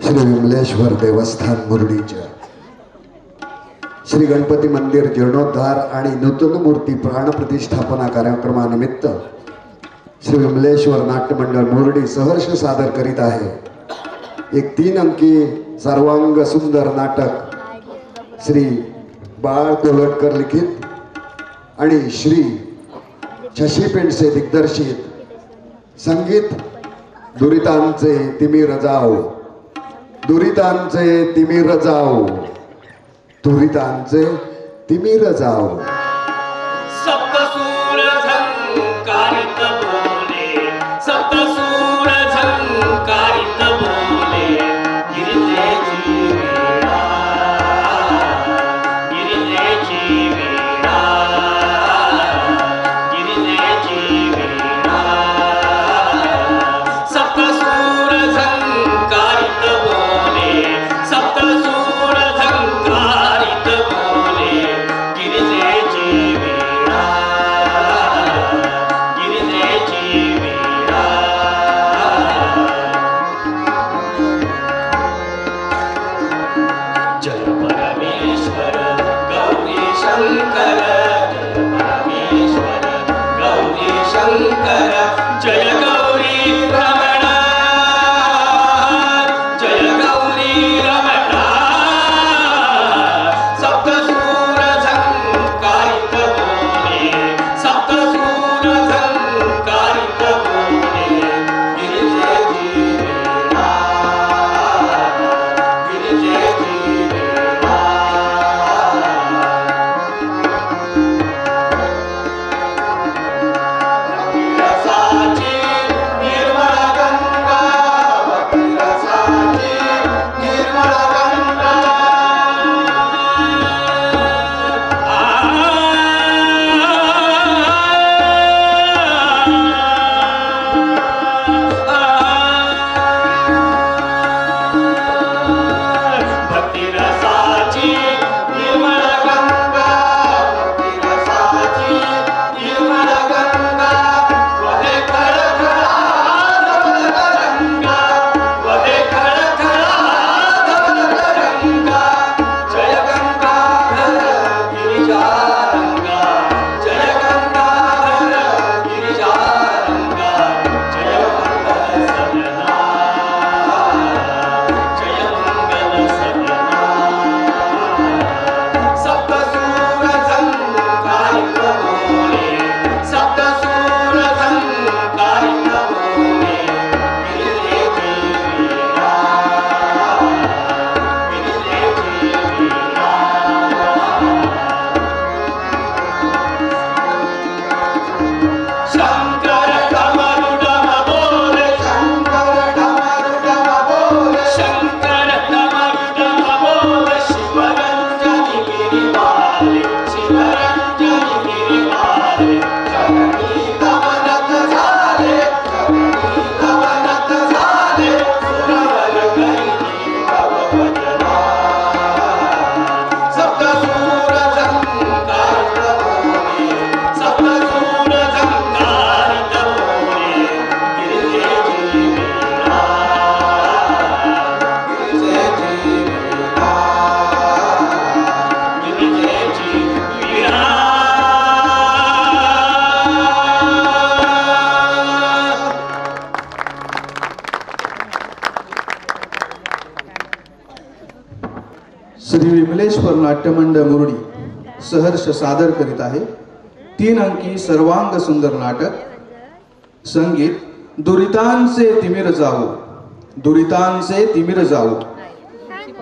श्री विमलेश्वर देवस्थान मुरडीच्या श्री गणपती मंदिर जीर्णोद्धार आणि नूतन मूर्ती प्राण प्रतिष्ठापना कार्यक्रमानिमित्त श्री विमलेश्वर नाट्य मंडळ मुरडी सहर्ष सादर करीत आहे एक 3 अंकी सर्वांग सुंदर नाटक श्री बाळ कोलटकर लिखित आणि श्री शशी पेंडसे दिग्दर्शित संगीत दुरितांचे तिमिर जाओ, दुरितांचे तिमिर जाओ, दुरितांचे तिमिर जाओ। सप्तसूर झंकारित बोले, सप्तसूर झंकारित बोले, गिरिजेची वीणा, गिरिजेची वीणा, गिरिजेची वीणा। सप्तसूर झंकारित बोले, सप्तसूर झंकारित बोले, गिरिजेची वीणा, गिरिजेची वीणा। जय परमेश्वर गौरी शंकर, जय परमेश्वर गौरी शंकर, जय गौरी रमण, जय गौरी रमण। सप्तसूर झंकारित बोले, सप्तसूर झंकारित बोले, गिरिजेची वीणा, गिरिजेची वीणा। रसाची निर्मळ गंगा, रसाची निर्मळ गंगा। भक्ती रसाची निर्मळ गंगा, भक्ती रसाची निर्मळ गंगा। वदे खळखळा धवल तरंगा, वदे खळखळा धवल तरंगा। जय गंगाधर गिरिजारंगा, जय गंगाधर गिरिजारंगा। जय मंगल सदना, जय मंगल सदना। सप्तसूर झंकारित बोले, सप्तसूर झंकारित बोले, गिरिजेची वीणा, गिरिजेची वीणा। शंकर डमरुडम बोले, शंकर डमरुडम बोले, शंकर डमरुडम बोले। शिवरंजनी गिरिवाले, शिवरंजनी गिरिवाले, जननी दमनत झाले, जननी दमनत झाले। सुरवर गैनी भव भजना, सप्तसूर झंकारित बोले, सप्तसूर झंकारित बोले, गिरिजेची वीणा, गिरिजेची वीणा, गिरिजेची वीणा। श्री विमलेश्वर नाट्य मंडळ मुरडी सहर्ष सादर करीत आहे 3 अंकी सर्वांग सुंदर नाटक संगीत दुरितांचे तिमिर जाओ, दुरितांचे तिमिर जाओ,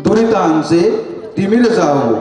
दुरितांचे तिमिर जाओ।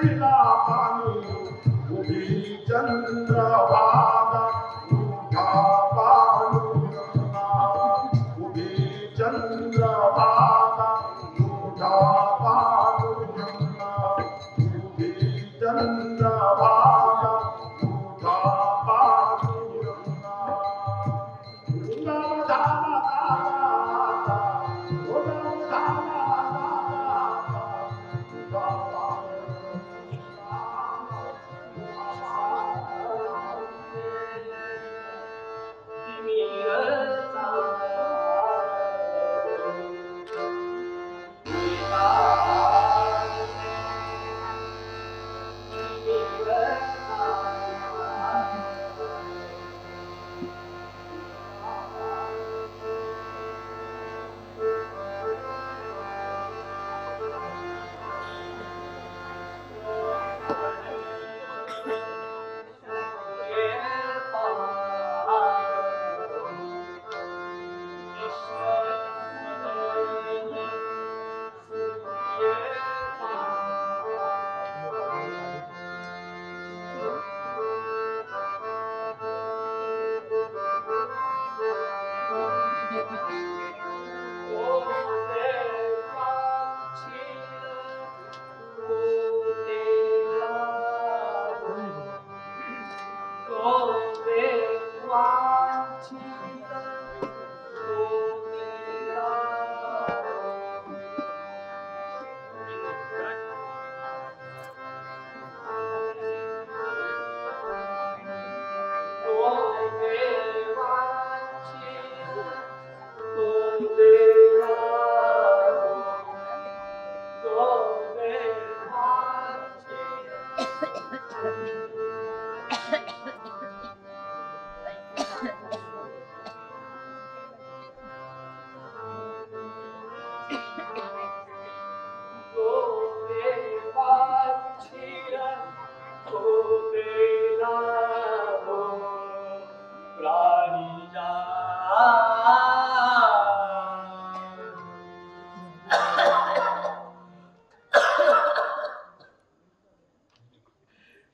प्यायला पाणी उभी चंद्रभागा उठा पांडुरंगा उभी चंद्रभागा उठा पांडुरंगा उभी चंद्रभागा उठा पांडुरंगा उदाम धामा दादा उदाम धामा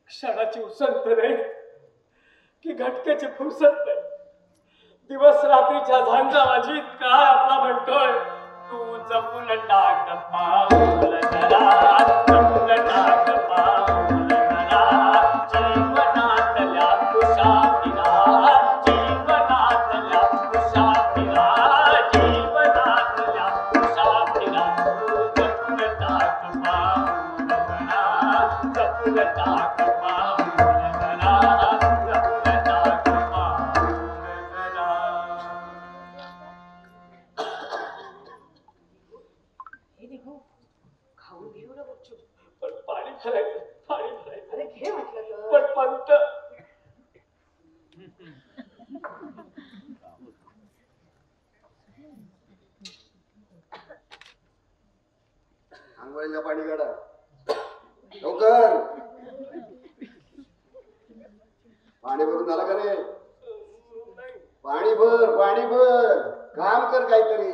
क्षणाची उसंत नाही की घटकेची फुरसत नाही. दिवस रात्रीच्या झांजा वाजीत काय आपला म्हणतोय तू जपून टाक पाऊल जरा जपून टाक पाऊल जरा जीवनातल्या कुशातीला जीवनातल्या कुशातीला जीवनातल्या कुशातीला तू जपून टाक पाऊल जरा जपून टाक पाऊल जरा जपून टाक पाऊल जरा. हे देखो खाऊन घेऊ ना बच्चू. पण पाणी भरायचं पाणी भरायचं. अरे घे म्हटलं तर. पण पंत आंघोळीला पाणी काढा लवकर. पाणी भरून झालं का रे? पाणी भर काम कर काहीतरी.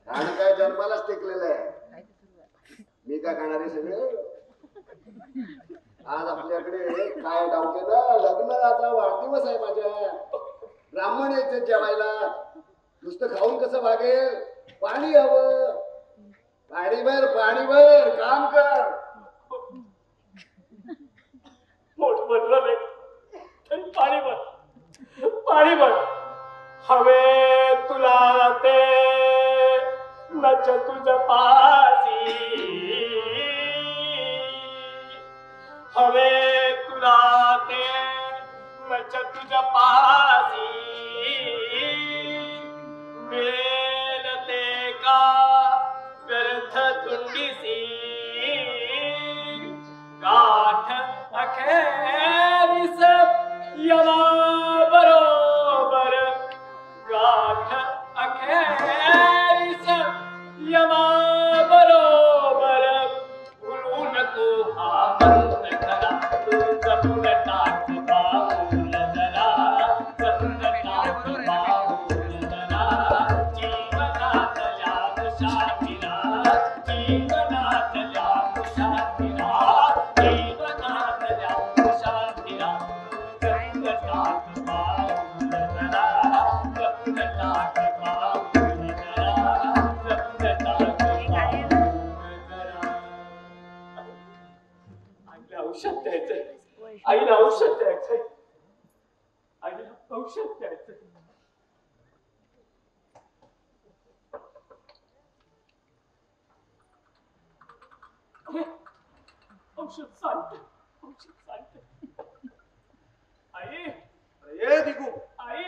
आणि काय जन्मालाच टेकलेलं आहे. मी काय खाणार आहे सगळे. आज आपल्याकडे काय डाव केलं लग्न आता वाढदिवस आहे माझ्या. ब्राह्मण यायचे जेवायला. नुसतं खाऊन कसं भागेल. पाणी हवं. पाणी भर काम कर. पोट भरलं नाही तरी पाणी भर हवे तुला ते नच तुझ पासी हवे तुला ते नच तुझ पासी मिळेल ते का व्यर्थ तुंडीसी गाठ अखेरीस यमा बरोबर गाठ अखेरीस यमा बरोबर भुलू नको हा मंत्र खरा तू जपून टाक पाऊल जरा जपून टाक पाऊल जरा जीवनातल्या कुशातीला जीवनातल्या कुशातीला औषध द्यायचंय, आईला औषध द्यायचंय, आईला औषध द्यायचंय. औषध चालतंय, औषध चालतंय. आई, रे दिगू, आई,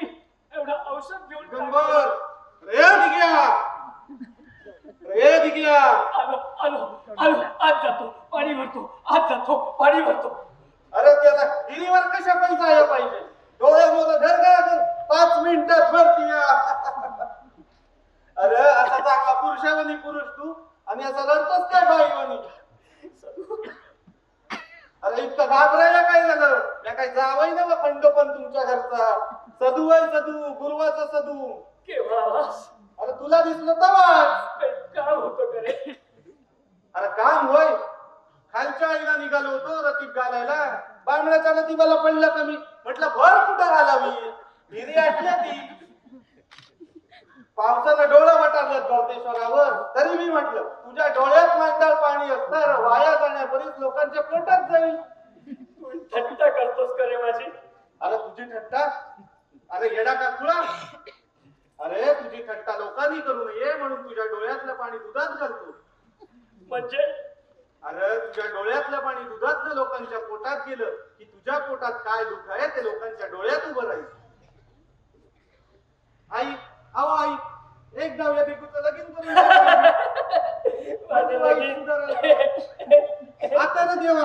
एवढं औषध घेऊन गंबर, रे दिग्या, रे दिग्या. आलो आलो आलो, आज जातो पाणी भरतो, आज जातो पाणी भरतो. अरे त्याला गिरीवर कशा पण जायला पाहिजे. डोळ्यामध्ये धर का 5 मिनिटात भरती या. अरे असा चांगला पुरुषावानी पुरुष तू आणि असं रडतोस काय बाईवानी. अरे इतकं घाबरायला काय झालं. त्या काय जावई ना खंड पण तुमच्या घरचा. सदू आहे सदू, गुरुवाचा सदू. केव्हा आवाज अरे तुला दिसलं तर काय होतं करे. अरे काम होय. खालच्या आईला निघालो होतो रतीब घालायला. बांगड्याच्या रतीबाला पडलं कमी. म्हटलं भर कुठं घालावी. हिरी आटल्या ती. पावसानं डोळं वटारलं परदेश्वरावर. तरी मी म्हटलं तुझ्या डोळ्यात मांदाळ पाणी असणार. वाया जाण्यापूर्वीच लोकांच्या पोटात जाईल. तू थट्टा करतोस करे माझी. अरे तुझी थट्टा. अरे येडा का खुळा. अरे तुझी थट्टा लोकांनी करू नये म्हणून तुझ्या डोळ्यातलं पाणी दुधात घालतो. म्हणजे अरे तुझ्या डोळ्यातलं पाणी दुधातलं लोकांच्या पोटात गेलं की तुझ्या पोटात काय दुःख आहे ते लोकांच्या डोळ्यात उभं राहील. आई, अहो आई, एक जाऊया भिकूचं लगीन करून माझं लगीन. आता ना देवा.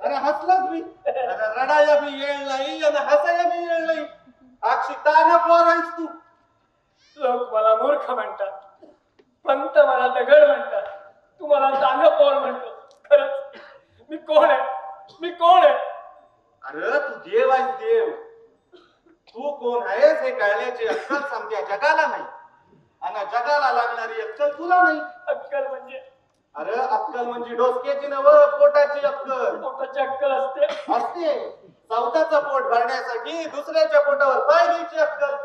अरे हसलाच मी. अरे रडाया बी येळ नाही आणि हसाया बी येळ नाही. अक्षी ताना पोर आहेस तू. लोक मला मूर्ख म्हणतात, पंत मला दगड म्हणतात, तू मला दानपोर म्हणतो. खरंच मी कोण आहे, मी कोण आहे. अरे तू देव आहेस देव. तू कोण आहेस हे कळण्याची अक्कल समजा जगाला नाही आणि जगाला लागणारी अक्कल तुला नाही. अक्कल म्हणजे अरे अक्कल म्हणजे डोसक्याची नव पोटाची अक्कल पोटाची अक्कल असते. असते. चौथ्याचं पोट भरण्यासाठी दुसऱ्याच्या पोटावर पाय द्यायची अक्कल.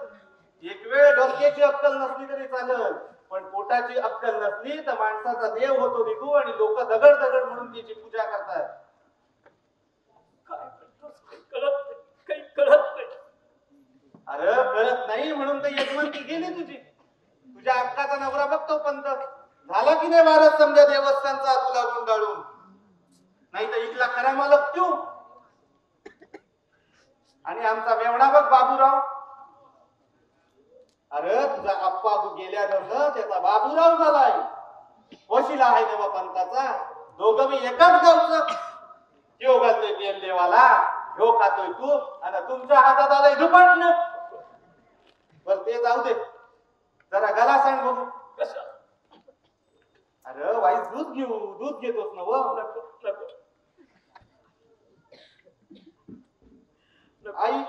एक वेळ डोसक्याची अक्कल नसली तरी चालत पण पोटाची अक्कल नसली तर माणसाचा देव होतो निघू आणि लोक दगड दगड म्हणून त्याची पूजा करतात. काय करतोस काही कळत नाही, काही कळत नाही. अरे कळत नाही म्हणून तर यजमानकी गेली तुझी. तुझ्या अक्काचा नवरा बघतो पंत झाला की नाही वारस समजा देवस्थानचा तुला गुंडाळून. नाही तर इथला खरा मालक तू. आणि आमचा मेवणा बघ बाबूराव. अरे तुझा आप्पा तू गेल्यानंतर त्याचा बाबूराव झालाय. वशिला आहे देवा पंताचा. दोघं मी एकाच गावचं. त्यो घालतोय तेल देवाला, ह्यो खातोय तू आणि तुमच्या हातात आलंय दुपाटणं. बर ते जाऊ दे. जरा गला सांग बघू. कशा अरे वाईस दूध घेऊ. दूध घेतोस ना व. नको नको. आई.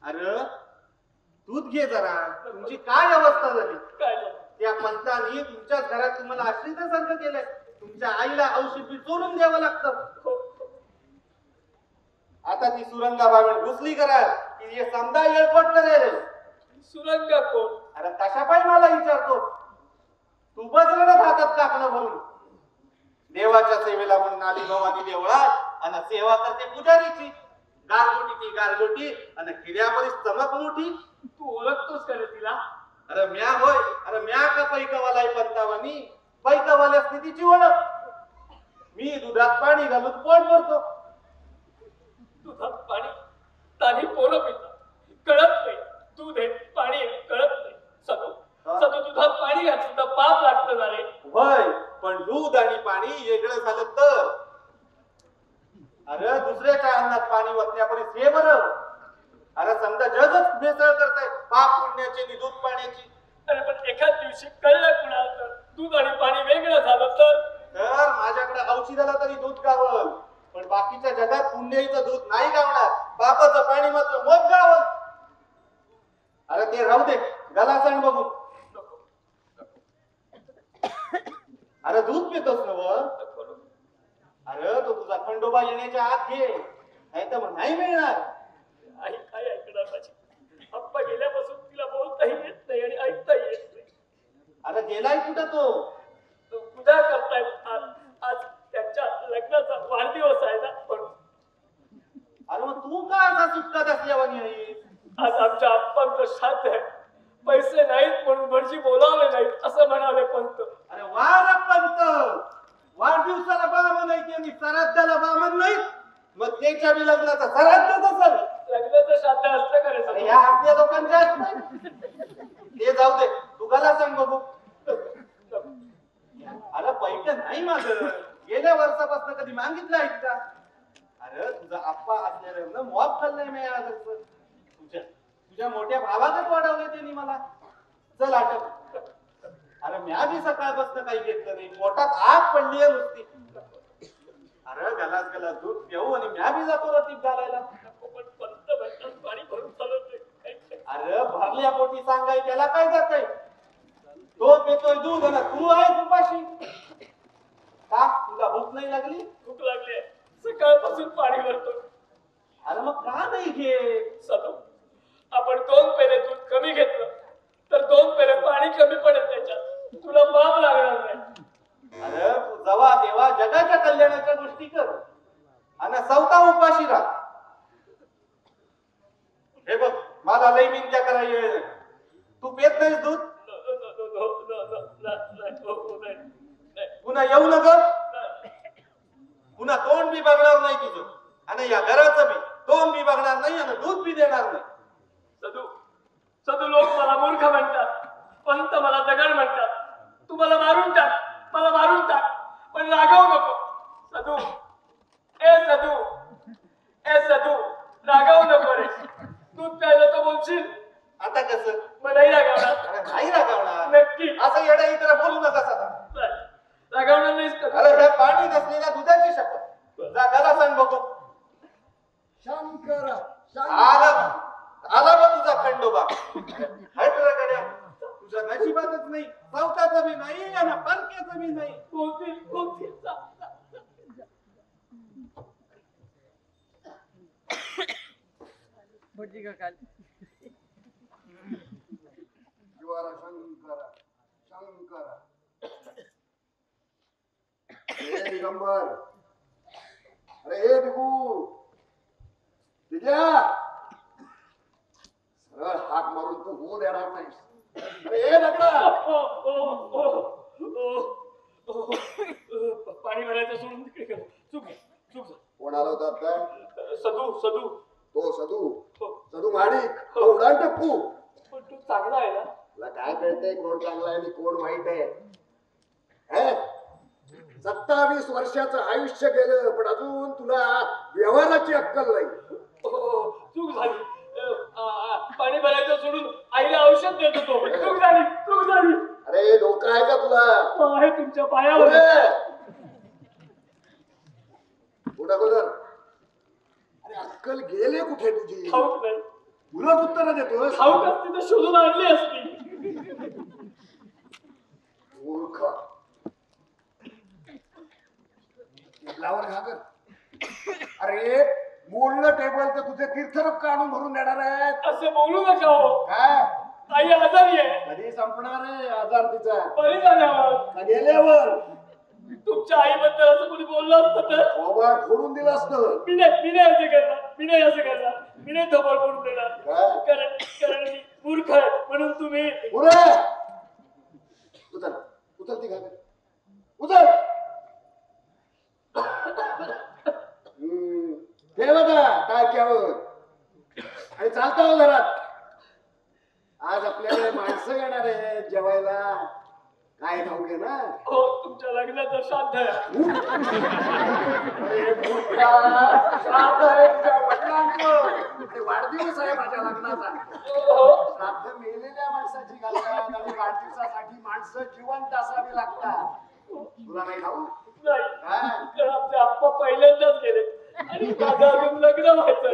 अरे दूध घे जरा. तुमची काय अवस्था झाली. काय झालं. त्या पंतांनी तुमच्याच घरात तुम्हाला आश्रितासारखं केलंय. तुमच्या आईला औषधी चोरून द्यावं लागतं. आता ती सुरंगा बाबा घुसली करा की हे समजा येळपट करेल. सुरंगा कोण. अरे कशा पाहिजे मला विचारतो. तू बस रडत हातात कापणं भरून. देवाच्या सेवेला म्हणून आली भवानी देवळात आणि सेवा करते पुजारीची. गारगोटी ती गारगोटी आणि खिड्यावरील चमक मोठी. तू ओळखतोस का रे तिला. अरे म्या होय. अरे म्या का पैकवालाय पंतावानी. पैकवाल्यास तिची ओळख. मी दुधात पाणी घालून पोट भरतो. दुधात पाणी तानी पोरं पितात. कळत नाही. दूध आहे पाणी आहे कळत नाही. सदू सदू दुधात पाणी घातलं तर पाप लागतं ना रे. होय पण दूध आणि पाणी वेगळं झालं तर. अरे दुसऱ्याच्या अन्नात पाणी ओतण्यापर्यंत हे बरं. अरे समजा जगच भेसळ करताय पाप पुण्याची आणि दूध पाण्याची. अरे पण एखाद दिवशी कळलं कुणाला तर दूध आणि पाणी वेगळं झालं तर माझ्याकडे औषधाला तरी दूध गावल पण बाकीच्या जगात पुण्याईचं दूध नाही गावणार. पापाचं पाणी मात्र मग गावल. अरे ते राहू दे. गला सांग बघू. अरे दूध पितोस ना व. अरे तो तुझा खंडोबा येण्याच्या आत घे नाही तर मग नाही मिळणार. आई काय ऐकणार माझी. अप्पा गेल्यापासून तिला बोलताही येत नाही आणि ऐकताही येत नाही. अरे गेलाय कुठं तो. पूजा करतायत गंगेच्या बी लग्नाचं सरांचंच असेल. लग्नाचं श्राद्ध असतं का रे अरे सदू? ह्या आपल्या लोकांच्या असतं. ते जाऊ दे, तू गाला सांग बघू. अरे पैठण नाही माझं, गेल्या वर्षापासून कधी मागितलं आहे का? अरे तुझा आप्पा असलेलं मॉप खाल्लंय मी आजचं. तुझ्या मोठ्या भावातच वाढवलंय त्यांनी मला. चल आटप. अरे म्या बी सकाळपासून काही घेतलं नाही, पोटात आग पडली आहे नुसती. अरे गलास गलास दूध पिऊ आणि म्या बी जातो रतीप घालायला. पण पंत म्हणतात पाणी भरून चालत नाही. अरे भरल्या पोटी सांगाय त्याला काय जातंय? तो पितोय दूध आणि तू आहे उपाशी. का तुला भूक नाही लागली? भूक लागली सकाळपासून पाणी भरतो. अरे मग का नाही घे? सदू, आपण 2 पेले दूध कमी घेतलं तर 2 पेले पाणी कमी पडेल त्याच्यात. तुला पाप लागणार नाही. अरे तू जवा देवा जगाच्या कल्याणाच्या गोष्टी कर आणि चौथा उपाशी राहा. हे बघ मला लई मिनत्या करायला वेळ नाही. तू पेत नाहीस दूध? पुन्हा येऊ नका. पुन्हा तोंड बी बघणार नाही तुझं आणि या घराचं बी तोंड बी बघणार नाही आणि दूध बी देणार नाही. सदू, सदू लोक मला मूर्ख म्हणतात, पंत मला दगड म्हणतात. तू मला मारून टाक, मला मारून टाक, पण रागवू नको. सदू, ए सदू, ए सदू, रागवू नको रे. दूध प्यायला तर बोलशील, आता कसं? मग नाही रागवणार. अरे नाही रागावणार. नक्की असं येडा इतर बोलू नका सदा. रागवणार नाहीस का? अरे ह्या पाणी नसलेल्या दुधाची शपथ. जागाला सांग बघू. शंकर आला आला बा तुझा खंडोबा. हट रे गड्या, तुझ्या नशिबातच नाही, चौथाचं बी नाही आणि परक्याचं बी नाही. बोलतील, बोलतील. जा, जा. जीवाला शंकर शंकर. हे दिगंबर, अरे हे दिगू दिग्या, सरळ हाक मारून तू होऊ देणार नाहीस. अरे हे दगडा, पाणी भरायचं सोडून तिकडे गेलो. चूक आहे, चूक झाली. कोण आला होता आता? सदू, सदू. तो सदू, सदू माडिक, तो उडान टप्पू. पण तू चांगला आहे ना? तुला काय कळतंय कोण चांगला आहे आणि कोण वाईट आहे? हे? 27 वर्षाचं आयुष्य गेलं पण अजून तुला व्यवहाराची अक्कल नाही. चूक झाली. पाणी भरायचं सोडून आईला औषध देत होतो. चूक झाली, चूक झाली. अरे डोकं आहे का तुला? आहे तुमच्या पायावर. कुठं अगोदर? अरे अक्कल गेले कुठे तुझी? ठाऊक नाही. उलट उत्तर देतोस. ठाऊक असती तर शोधून आणली असती. मूर्ख. टेबलावर घागर. अरे मोडलं टेबल तर तुझे तीर्थरूप काढून भरून देणार आहेत. असं बोलू नका हो. काय? आई आजारी आहे. कधी संपणार आहे आजार तिचा? बरी झाल्यावर. का गेल्यावर? तुमच्या आईबद्दल असं कोणी बोललं असतं तर बाबा फोडून दिलं असतं. मी नाही असं करणार. मी नाही धबळ पडून देणार. काय? कारण मी मूर्ख आहे म्हणून तुम्ही. पुरे उचल उचल ती घागर उचल. ठेव आता टाक्यावर आणि चालता हो घरात. आज आपल्याकडे माणसं येणार आहेत जेवायला. काय खाऊ घे ना? हो, तुमच्या लग्नाचं श्राद्ध आहे. अरे मूर्खा, श्राद्ध आहे तुझ्या वडिलांचं. अरे वाढदिवस आहे माझ्या लग्नाचा. हो. श्राद्ध मेलेल्या माणसाची घालतात आणि वाढदिवसासाठी माणसं जिवंत असावी लागतात. तुला नाही खाऊ? नाही. काय? कारण आमचे आप्पा पहिल्यांदाच गेले आणि माझं अजून लग्न व्हायचं.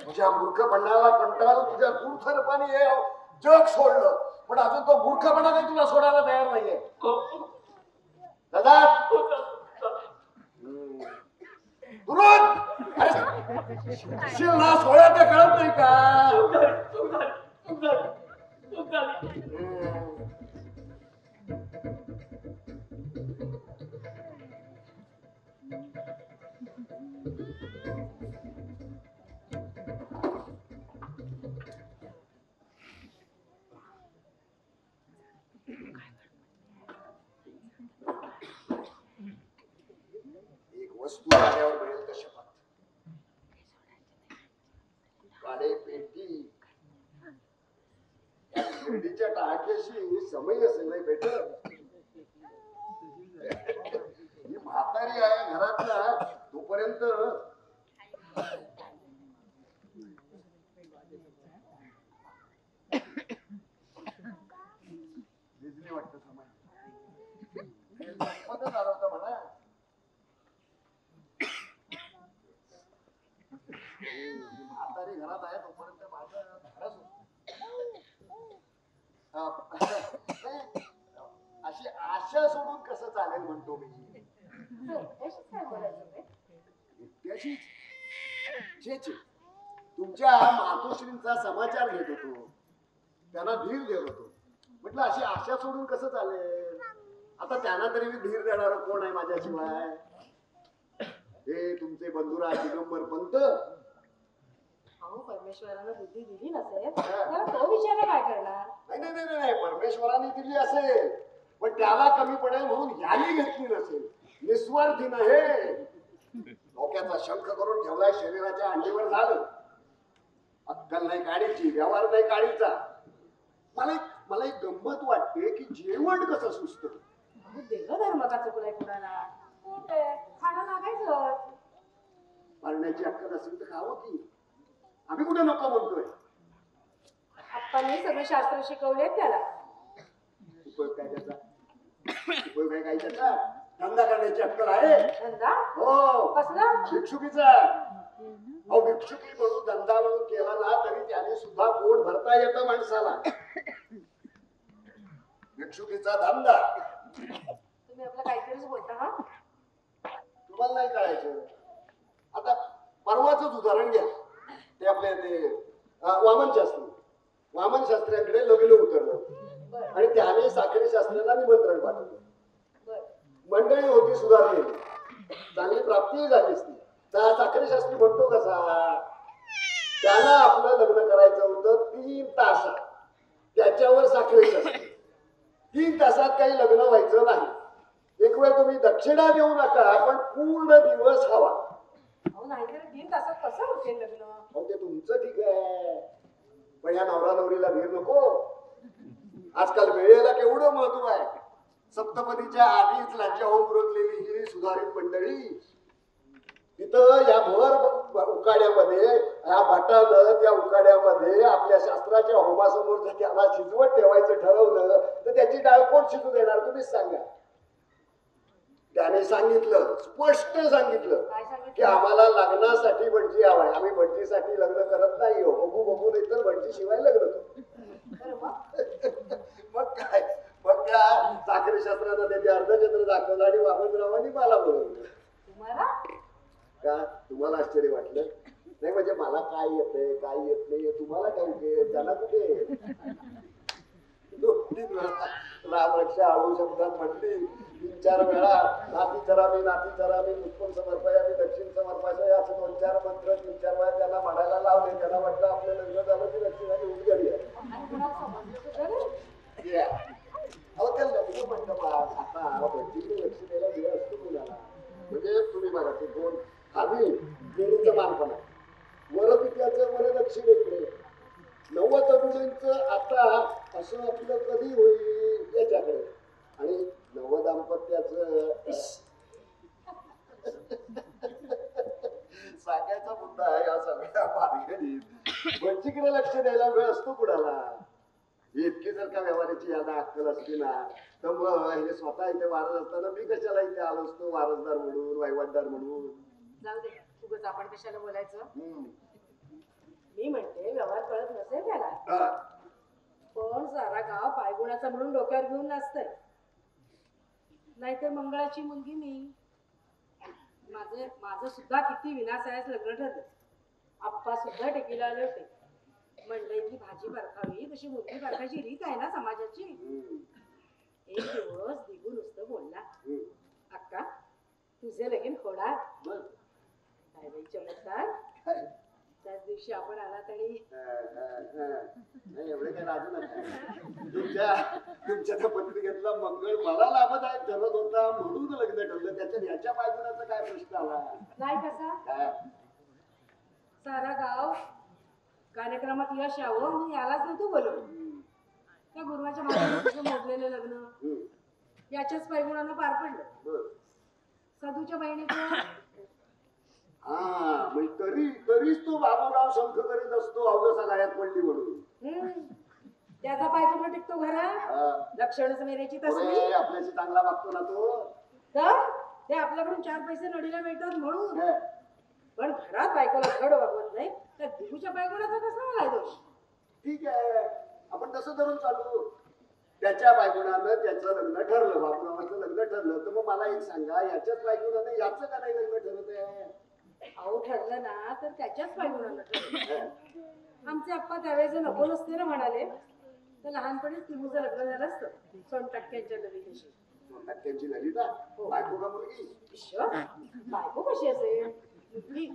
तुझ्या मूर्खपणाला कंटाळून तुझ्या मूर्खपणाने हे जग सोडलं पण अजून तो मूर्खपणा काही तुला सोडायला तयार नाहीये. दादा शिलना सोळ्या ते कळत नाही का? वस्तू आल्यावर मिळेल तशा पाहत काळे पेटी या शिर्डीच्या टाळक्याशी समय असेल नाही भेटत. ही म्हातारी आहे घरातला तोपर्यंत भिजली वाटतं समय संपतच आलं होतं म्हणा. ही म्हातारी घरात आहे तोपर्यंत माझं धाडस होतं. अशी आशा सोडून कसं चालेल म्हणतो मी. एकट्याशीच छे छे. तुमच्या मातोश्रींचा समाचार घेत होतो त्यांना धीर देत होतो. म्हटलं अशी आशा सोडून कसं चालेल. आता त्यांना तरी मी धीर देणार कोण आहे माझ्याशिवाय. हे तुमचे बंधुराज दिगंबर पंत. अहो परमेश्वरानं बुद्धी दिली नसेल त्याला तो विचार काय करणार. नाही नाही नाही नाही परमेश्वराने दिली असेल पण त्याला कमी पडेल म्हणून याने घेतली नसेल. निस्वार्थीनं हे डोक्याचा शंख करून ठेवलाय शरीराच्या अंडीवर झालं. अक्कल नाही काढीची व्यवहार नाही काढीचा. मला एक गंमत वाटते की जेवण कसं सुचतं. अहो देवधर्म का चुकलाय कुणाला. पोट आहे, खाणं लागायचं. पाळण्याची अक्कल असेल तर खावं की. आम्ही कुठे नको म्हणतोय. आप्पांनी सगळे शास्त्र शिकवले त्याला. उपयोग काय त्याचा. उपयोग आहे काय त्याचा. धंदा करण्याची अक्कल आहे. धंदा हो कसला. भिक्षुकीचा. अहो भिक्षुकी म्हणून धंदा म्हणून केला ना तरी त्याने सुद्धा पोट भरता येतं माणसाला. भिक्षुकीचा धंदा. तुम्ही आपलं काहीतरीच बोलता हा. तुम्हाला नाही कळायचं. आता परवाच उदाहरण घ्या. ते आपले ते वामन शास्त्री. वामन शास्त्र्यांकडे लग्न उतरलं आणि त्याने साखरे शास्त्राला निमंत्रण पाठवलं. मंडळी होती सुधारलेली. चांगली प्राप्ती झाली असती. तर साखरे शास्त्री म्हणतो कसा. त्याला आपलं लग्न करायचं होतं 3 तासात. त्याच्यावर साखरे शास्त्री 3 तासात काही लग्न व्हायचं नाही. एक वेळ तुम्ही दक्षिणा देऊ नका पण पूर्ण दिवस हवा. अहो नाहीतर 3 तासात कसं होते लग्न. अहो ते तुमचं ठीक आहे पण या नवरा नवरीला धीर नको. आजकाल वेळेला केवढं महत्व आहे. सप्तपदीच्या आधीच लज्जा होऊन उरकलेली ही सुधारित मंडळी तिथं या भर उकाड्यामध्ये या भटानं त्या उकाड्यामध्ये आपल्या शास्त्राच्या होमासमोर जर त्याला शिजवत ठेवायचं ठरवलं तर त्याची डाळ कोण शिजू देणार तुम्हीच सांगा. त्याने सांगितलं स्पष्ट सांगितलं काय सांगितलं. की आम्हाला लग्नासाठी भटजी हवाय. आम्ही भटजीसाठी लग्न करत नाही हो. बघू बघू नाही तर भटजी शिवाय लग्न करतो. मग काय. मग त्या साखरे शास्त्रानं त्याचे अर्धचंद्र दाखवलं आणि वामनरावांनी मला बोलवलं. तुम्हाला का तुम्हाला आश्चर्य वाटलं. नाही म्हणजे मला काय येतंय काय येत नाही तुम्हाला ठाऊक आहे. त्याला कुठे 2-3 वेळा राम रक्षा हळू शब्दात म्हटली. 3-4 वेळा नाती चरामी पुष्पम समर्पयामी दक्षिण समर्पाय असं 2-4 मंत्र 3-4 वेळा त्याला म्हणायला लावले. त्याला म्हटलं आपलं लग्न झालं की दक्षिणाची उद्गारी आहे. अहो त्या लग्न मंडपात आता भटजीकडे लक्ष द्यायला वेळ असतो मुलाला. म्हणजे तुम्ही बघा ते 2 आम्ही देणीचं मानपण आहे. वरपित्याचं वर दक्षिणेकडे 90 मुलींचं आता असं आपलं कधी होईल याच्याकडे. आणि नवदाम्पत्याचं सांगायचा मुद्दा आहे या सगळ्या भानगडीत भटजीकडे लक्ष द्यायला वेळ असतो कुणाला. इतकी जर का व्यवहाराची यादा अक्कल असती ना तर मग हे स्वतः इथे वारस असताना मी कशाला इथे आलो असतो वारसदार म्हणून वहिवाटदार म्हणून. जाऊ दे उगाच आपण कशाला बोलायचं. मी म्हणते व्यवहार कळत नसेल त्याला पण सारा गाव पायगुणाचा म्हणून डोक्यावर घेऊन नाचतंय. नाहीतर मंगळाची मुलगी मी. माझं सुद्धा किती विनासायास लग्न ठरलं. आप्पा सुद्धा टेकीला आले होते. मंडईतली भाजी बरकावी तशी मुलगी बरकाची रीत आहे ना समाजाची. एक दिवस दिगू नुसतं बोलला अक्का तुझे लगीन होणार. काय बाई चमत्कार. त्याच दिवशी आपण आलात आणि नाही एवढे काय राजू नका. तुमच्या त्या पत्रिकेतला मंगळ मला लाभदायक ठरत होता म्हणून लग्न ठरलं. त्याच्यात ह्याच्या बायकोनाचा काय प्रश्न आला? नाही कसा काय सारा गाव कार्यक्रमात यश यावं म्हणून यालाच नव्हतं बोलवलं. त्या गुरुवाच्या माझ्या मोडलेलं लग्न हम्म. याच्याच पैगुणानं पार पडलं. बरं. सदूच्या बहिणीचं हा म्हणजे तरीच तो बाबूराव शंख करीत असतो अवघसा गायात पडली म्हणून. हम्म, त्याचा पाय कुठं टिकतो घरात. हा. लक्षणच मेरेची तसली पुढे आपल्याशी चांगला वागतो ना तो. तर ते आपल्याकडून 4 पैसे नडीला मिळतात म्हणून. हे, पण घरात बायकोला धड वागवत नाही तर दिगूच्या बायकोनाचा कसा मला दोष. ठीक आहे आपण तसं धरून चालू. त्याच्या बायकोनानं त्याचं लग्न ठरलं, बाबूरावाचं लग्न ठरलं, तर मग मला एक सांगा याच्याच बायकोनानं याचं का नाही लग्न ठरत आहे? अहो ठरलं ना तर त्याच्याच बायकोनानं ठरलं. हे, आमचे आप्पा त्यावेळेस जर नको नसते ना म्हणाले तर लहानपणीच तिमुचं लग्न झालं असतं 100% ललितेशी. टक्क्यांची ललिता बायको का मुलगी? बायको कशी असेल मुलगी.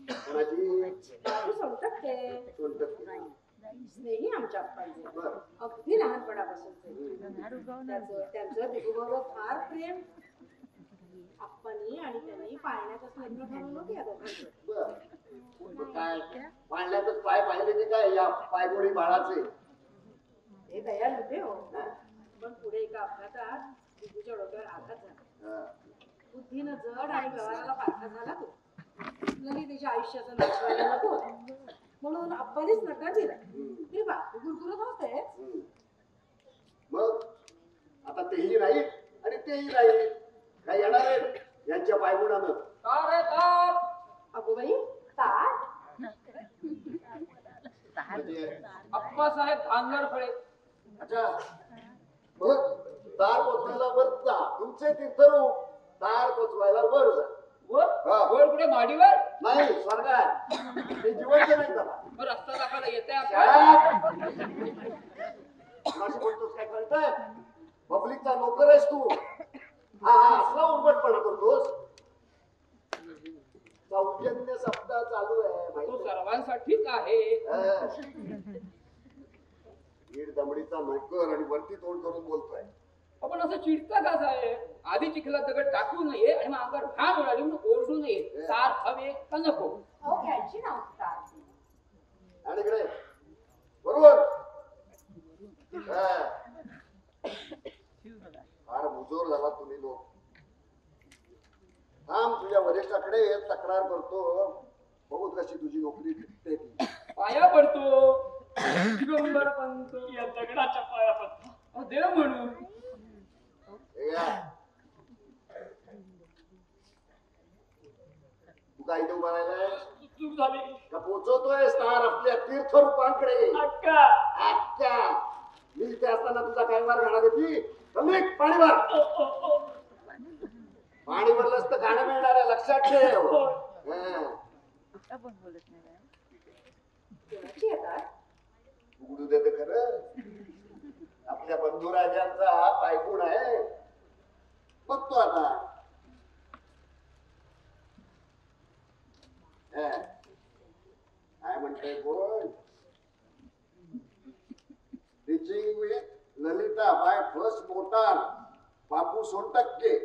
कोणाची? बायको 100% 100%. स्नेही आमच्या आप्पांचे बरं. अगदी लहानपणापासून त्यांचं दिगूबरोबर फार प्रेम. आप्पांनी आणि त्यांनी पाळण्यातच लग्न ठरवलं होतं या दोघांचं. बरं. मग काय पाळण्यातच पाय पाहिले की काय या पायगोडी बाळाचे? हे तयार होते हो. पण पुढे एका अपघातात दिगूच्या डोक्यावर आघात झाला. हा. बुद्धीनं जड आणि व्यवहाराला पारखा झाला तो. ललितेच्या आयुष्याचा नाश व्हायला नको म्हणून आप्पानीच नकार दिला. तरी बाकी गुरगुरत होते. हम्म. मग आता तेही नाही आणि तेही नाही काय येणार आहे यांच्या पायगुणानं? अगोबाई ताट अप्पासाहेब धानगडफळे. अच्छा मग तार पोचवायला वर जा. तुमचे तीर्थरूप तार पोचवायला वर जा. हा. वर कुठे माडीवर नाही स्वर्गात ते जिवंत नाही त्याला. मग रस्ता दाखवायला येते कोणाशी बोलतोस काय कळतंय? पब्लिकचा नोकर आहेस तू. हा हा असला उर्बटपणा करतोस. सौजन्य शब्द चालू आहे तो माहिती आहे? सर्वांसाठीच आहे. हा. वीड दमडीचा नोकर आणि वरती तोंड करून बोलतोय. आपण असं चिडता का साहेब? आधी चिखलात दगड टाकू नये आणि मग अंगावर घाण उडाली म्हणून ओरडू नये. तार हवे का नको? अहो घ्यायची नव्हती ताट. आणि इकडे बरोबर हा. फार मुजोर झाला तुम्ही लोक. थांब तुझ्या वरिष्ठाकडे तक्रार करतो. बघू कशी तुझी नोकरी टिकते ती. पाया पडतो दिगंबर पंत या दगडाच्या पाया पडतो. अहो, देव म्हणून हे घ्या. तू काय इथे उभा राहिलाय चूक झाली. का पोचवतोय स्टार आपल्या तीर्थरूपांकडे? अक्का अच्छा मी इथे असताना तुझा काय वार घाणा देती? पाणी भर. पाणी भरलंच तर गाणं मिळणार आहे लक्षात ठेव. हा. कोणाची आहे ताट? उघडू देते खरं. आपल्या बंधुराजांचा हा पायगुण आहे. बघतो आता. हा. काय म्हणतोय कोण? Teaching with Lalita by first मोटार बापू 100%.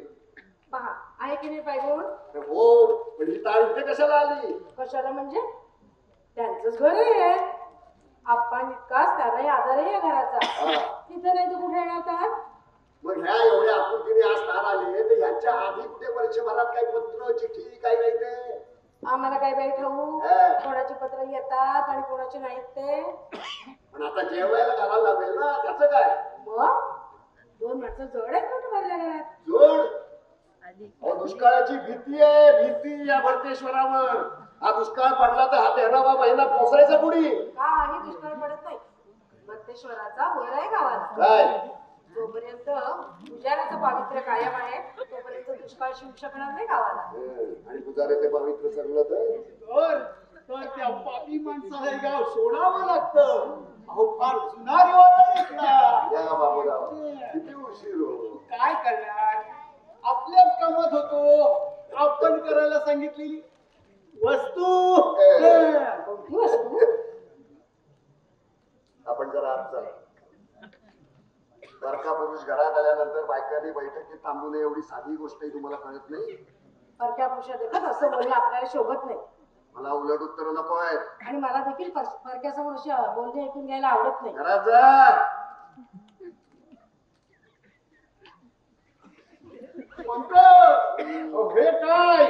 पहा आहे की नाही पायगुण? अरे हो पण ही तार इथे कशाला आली? कशाला म्हणजे त्यांचंच घर आहे. आप्पा निकास त्यालाही आधार आहे या घराचा. हा. तिथं नाही तर कुठे येणार ताट? मग ह्या एवढ्या आपुलकीने आज तार आले तर ह्याच्या आधी कुठे वर्षभरात काही पत्र चिठ्ठी काही नाही ते? आम्हाला काय बाई ठाऊ हा. कोणाची पत्र येतात आणि कोणाची नाहीत ते. पण आता जेवायला घालायला लागेल ना त्याचं काय? मग 2 माणसं जड आहेत कुठं भरल्या घरात. जोड अहो, दुष्काळाची भीती आहे भीती या भरतेश्वरावर. हा दुष्काळ पडला तर हा 13वा महिना पोसायचा पुढे काही दुष्काळ पडत नाही. भक्तेश्वराचा वर आहे गावात. काय? जोपर्यंत पुजाऱ्याचं पावित्र्य कायम आहे तोपर्यंत दुष्काळ शिवू शकणार नाही गावाला. आणि पुजारे ते पवित्र सरलं तर त्या पापी माणसाला हे गाव सोडावं लागतं. अहो फार जुना रिवाज आहे. या बाबूराव किती उशीर हो. काय करणार? आपल्याच कामात होतो. आपण करायला सांगितलेली वस्तू. कोणती वस्तू? आपण जरा आत चला. बरका पुरुष घरात आल्यानंतर बायकांनी बैठकीत थांबू नये एवढी साधी गोष्टही तुम्हाला कळत नाही. परक्या पुरुषा देखत असं बोलणे आपल्याला शोभत नाही. मला उलट उत्तर नको आहेत. आणि मला देखील परक्यासमोर अशी बोलणे ऐकून घ्यायला आवडत नाही. घरात जा. हे काय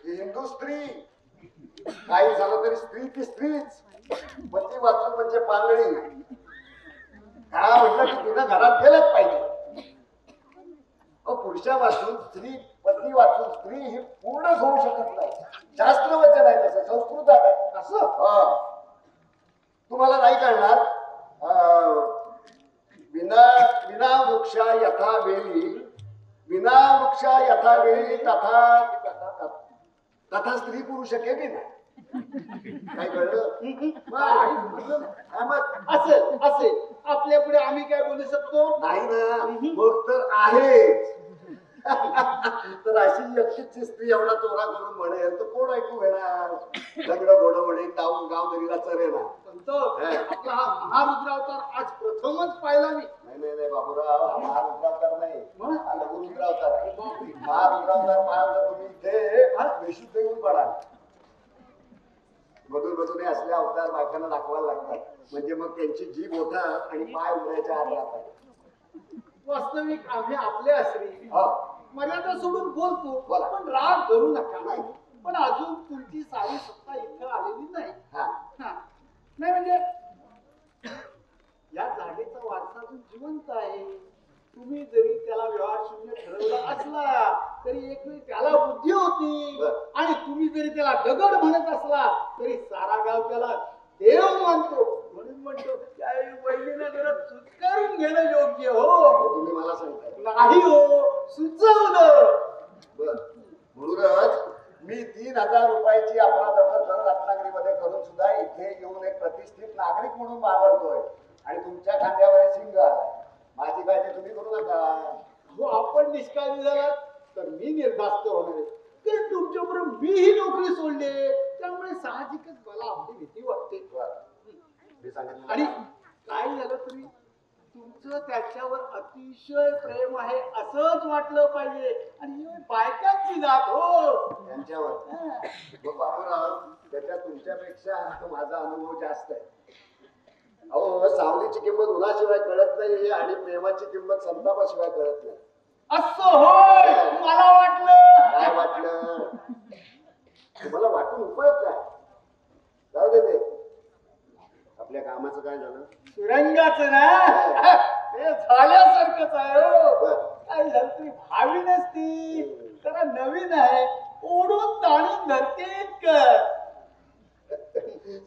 हिंदू स्त्री काही झालं तरी स्त्री ती स्त्रीच. पती वाचून म्हणजे पांगळी. का म्हटलं की तिनं घरात गेलंच पाहिजे. पुरुषा वाचून स्त्री पती वाचून स्त्री ही पूर्णच होऊ शकत नाही. शास्त्रवचन आहे तसं संस्कृतात आहे असं. तुम्हाला नाही कळणार. विना वृक्षा यथा वेली विना वृक्षा यथा वेली तथा स्त्री पुरुष केली ना. काय कळलं? असे असे आपल्या पुढे आम्ही काय बोलू शकतो? नाही ना. मग तर आहे. तर अशी व्यक्तीची स्त्री एवढा तोरा करून म्हणेल तर कोण ऐकू घेणार? लग्न घोडं म्हणेल गाव दरीला चरे ना. आपला हा महारुद्रावतार आज प्रथमच पाहिला मी. नाही बाबूराव, हा महारुद्रावतार नाही. हा लघुरुद्रावतार आहे. महारुद्रावतार पाहिला तुम्ही इथे बेशुद्ध येऊन पडाल. मधून हे असले अवतार बायकांना दाखवायला लागतात. म्हणजे मग त्यांची जीभ होतात आणि पाय उघडायच्या आत राहतात. वास्तविक आम्ही आपल्या स्त्री मर्यादा सोडून बोलतो. बोला. पण राग धरू नका. पण अजून तुमची सारी सत्ता इथं आलेली नाही. नाही म्हणजे या जागेचा वारसा अजून जिवंत आहे. तुम्ही जरी त्याला व्यवहार शून्य ठरवला असला तरी एक वेळी त्याला बुद्धी होती. आणि तुम्ही जरी त्याला दगड म्हणत असला तरी सारा गाव त्याला देव मानतो. म्हणून म्हणतो त्यावेळी बहिणीला जरा सुत्कारून घेणं योग्य. हो तुम्ही मला सांगताय? नाही हो, सुचवलं. म्हणूनच मी 3,000 रुपयाची अपराधकर कर रत्नागिरीमध्ये करून सुद्धा इथे येऊन एक प्रतिष्ठित नागरिक म्हणून वावरतोय. आणि तुमच्या खांद्यावर सिंग आलाय. माझी काळजी तुम्ही करू नका. हो, आपण निष्काळजी झाला तर मी निर्धास्त होणार आहे. कारण तुमच्याबरोबर मी ही नोकरी सोडली. त्यामुळे साहजिकच मला आपली भीती वाटते. मी सांगितलं आणि काय झालं तरी तुमचं त्याच्यावर अतिशय प्रेम आहे असंच वाटलं पाहिजे. आणि ही बायकांची जात हो त्यांच्यावर. मग बाबूराव, त्याच्यात तुमच्यापेक्षा माझा अनुभव जास्त आहे. अहो, सावलीची किंमत उन्हाशिवाय कळत नाही आणि प्रेमाची किंमत संतापाशिवाय कळत नाही. असं होय, मला वाटलं. काय वाटलं? तुम्हाला वाटून उपयोग काय? जाऊ दे ते. आपल्या कामाचं काय झालं? सुरंगाचं ना ते झाल्यासारखंच आहे हो. बरं. काय झालं तरी भावी नसती. जरा नवीन आहे. ओढून ताणून धरते इतकं.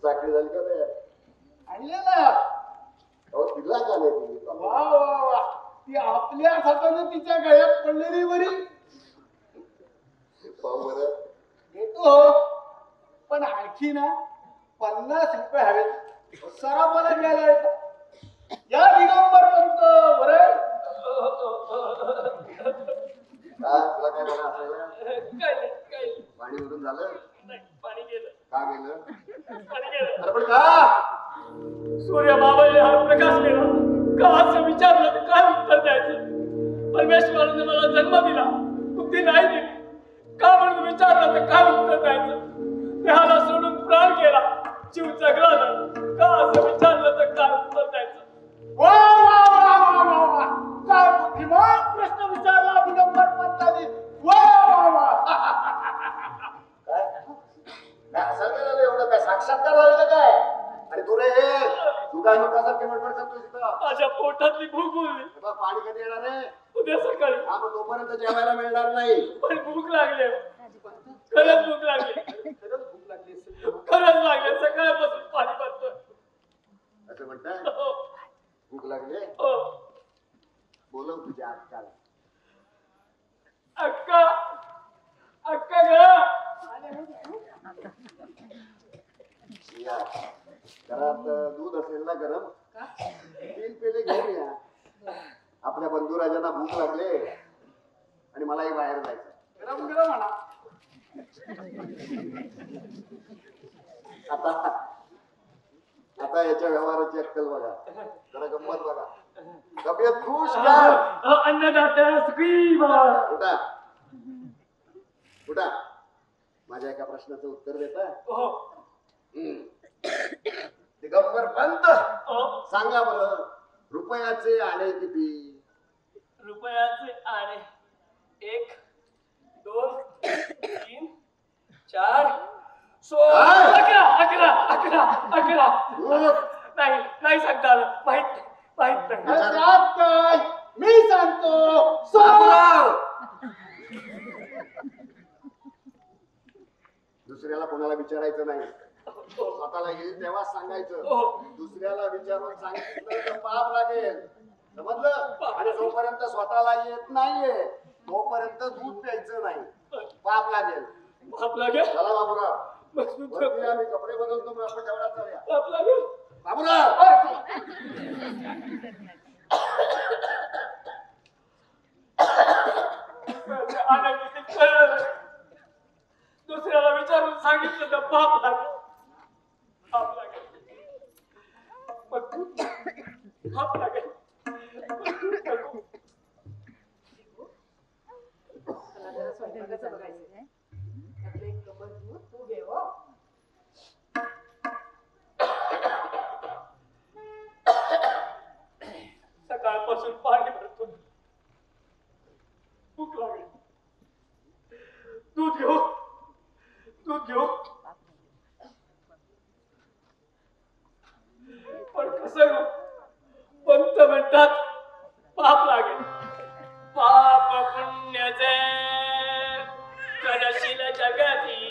साखळी झाली का तयार? आणलेला. अहो, तिला का नाही दिली? वा वा वा, ती आपल्याच हाताने तिच्या गळ्यात पडलेली बरी. पाहू बरं. देतो पण आणखी ना 50 रुपये हवेत. सराफाला घ्यायला येतो. या दिगंबर म्हणतो बरं. तुला काय बरं असायला? काय पाणी भरून झालं? नाही, पाणी गेलं. का गेलं? पाणी गेलं. अरे पण का? सूर्य मावळले हा प्रकाश केला का असं विचारलं तर काय उत्तर द्यायचं? परमेश्वराने मला जन्म दिला, बुद्धी नाही दिली का म्हणून विचारलं तर काय उत्तर द्यायचं? देहाला सोडून प्राण गेला, जीव जगला नाही का असं विचारलं तर काय उत्तर द्यायचं? वा वा वा वा वा वा, काय बुद्धिमान प्रश्न विचारला दिगंबर पंतांनी. वा वा वा. काय हसायला झालं एवढं? काय साक्षात्कार झालं काय? आणि तू रे, तू काय मकासारखी मडमड करतोस इथं? माझ्या पोटातली भूक बोलली. पाणी कधी येणार आहे? उद्या सकाळी. हा, मग तोपर्यंत जेवायला मिळणार नाही. पण भूक लागली, खरंच भूक लागली. खरंच भूक लागली असेल. खरंच लागले, सकाळपासून पाणी पडतोय. असं म्हणताय? हो, भूक लागली? हो. बोलव तुझ्या अक्काला. अक्का, अक्का ग. या, घरात दूध असेल ना गरम? 3 पेले घेऊन या. आपल्या बंधुराजांना भूक लागले आणि मलाही बाहेर जायचं. गरम गरम म्हणा. आता याच्या व्यवहाराची अक्कल बघा, जरा गंमत बघा. तब्येत खुश का? अन्नदाता सुखी भव. उठा उठा. माझ्या एका प्रश्नाचं उत्तर देता? हो. दिगंबर पंत, हो. सांगा बरं, रुपयाचे आणे किती? रुपयाचे आणे 1 2 3 4 16 11 11 11. नाही नाही सांगता आलं. माहित नाही. त्यात काय मी सांगतो. दुसऱ्याला कोणाला विचारायचं नाही, स्वतःला येईल तेव्हा सांगायचं. दुसऱ्याला विचारून सांगितलं तर पाप लागेल, समजलं? आणि जोपर्यंत स्वतःला येत नाहीये तोपर्यंत दूध प्यायचं नाही, पाप लागेल. पाप लागेल. चला बाबूराव, बस दूध वरती आम्ही कपडे बदलतो, मग आपण जेवणात जाऊया. पाप लागेल. बाबूराव, आणे किती कळलं नाही. दुसऱ्याला विचारून सांगितलं तर पाप लागेल. पाप लागेल. मग दूध पाप लागेल. मग दूध नको. मला जरा स्वयंपाकाचं बघायचंय. त्यातलं एक कप दूध तू घे हो. सकाळपासून पाणी भरतो, भूक लागली. दूध घेऊ. पण कसं घेऊ? पंत म्हणतात पाप लागेल. पाप पुण्याचे करशील जगती,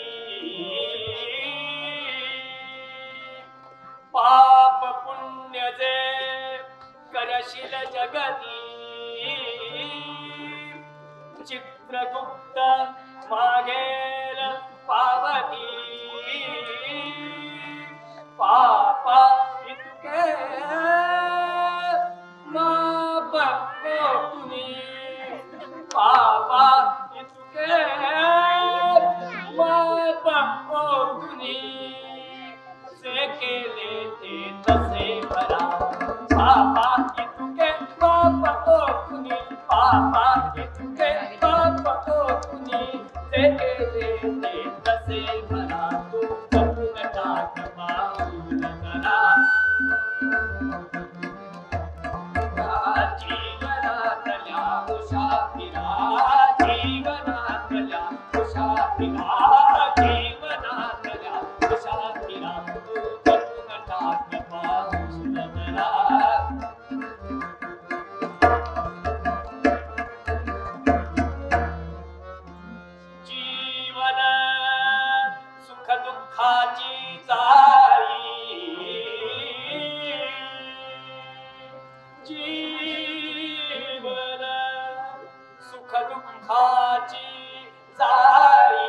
पाप पुण्याचे करशील जगती. चित्रगुप्त मागेल पावती, पापा इतके माप तुम्ही, पापा इतके माप तुम्ही. से केले ते तसे भरा, पापा इतके पाप तुम्ही, पापा इतके पाप तुम्ही. से केले ते तसे भरा, तू जपून टाक पाऊल करा. जीवनातल्या मुसाफिरा, जीवनातल्या मुसाफिरा, जीवनातल्या मुसाफिरा, तू जपून टाक पाऊल करा. जीवन सुख दुःखाची जाळी, जीवन सुख दुःखाची जाळी.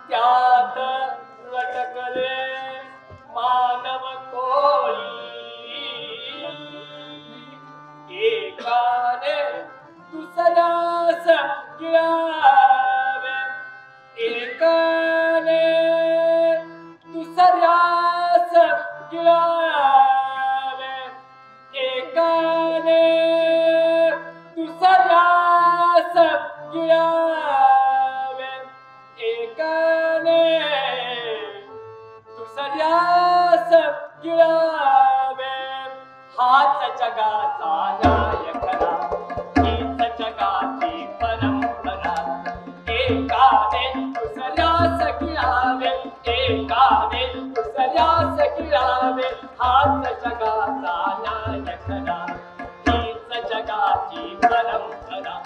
त्यात लटकले मानव कोळी, एकाने दुसऱ्यास गिळावे, एकाने दुसऱ्यास गिळावे, एकाने दुसऱ्यास गिळावे, एकाने दुसऱ्यास गिळावे. हाच जगाचा न्याय खरा, हीच जगाची परंपरा. एकाने दुसऱ्यास गिळावे, एकाने दुसऱ्यास गिळावे. हाच जगाचा न्याय खरा, हीच जगाची परंपरा.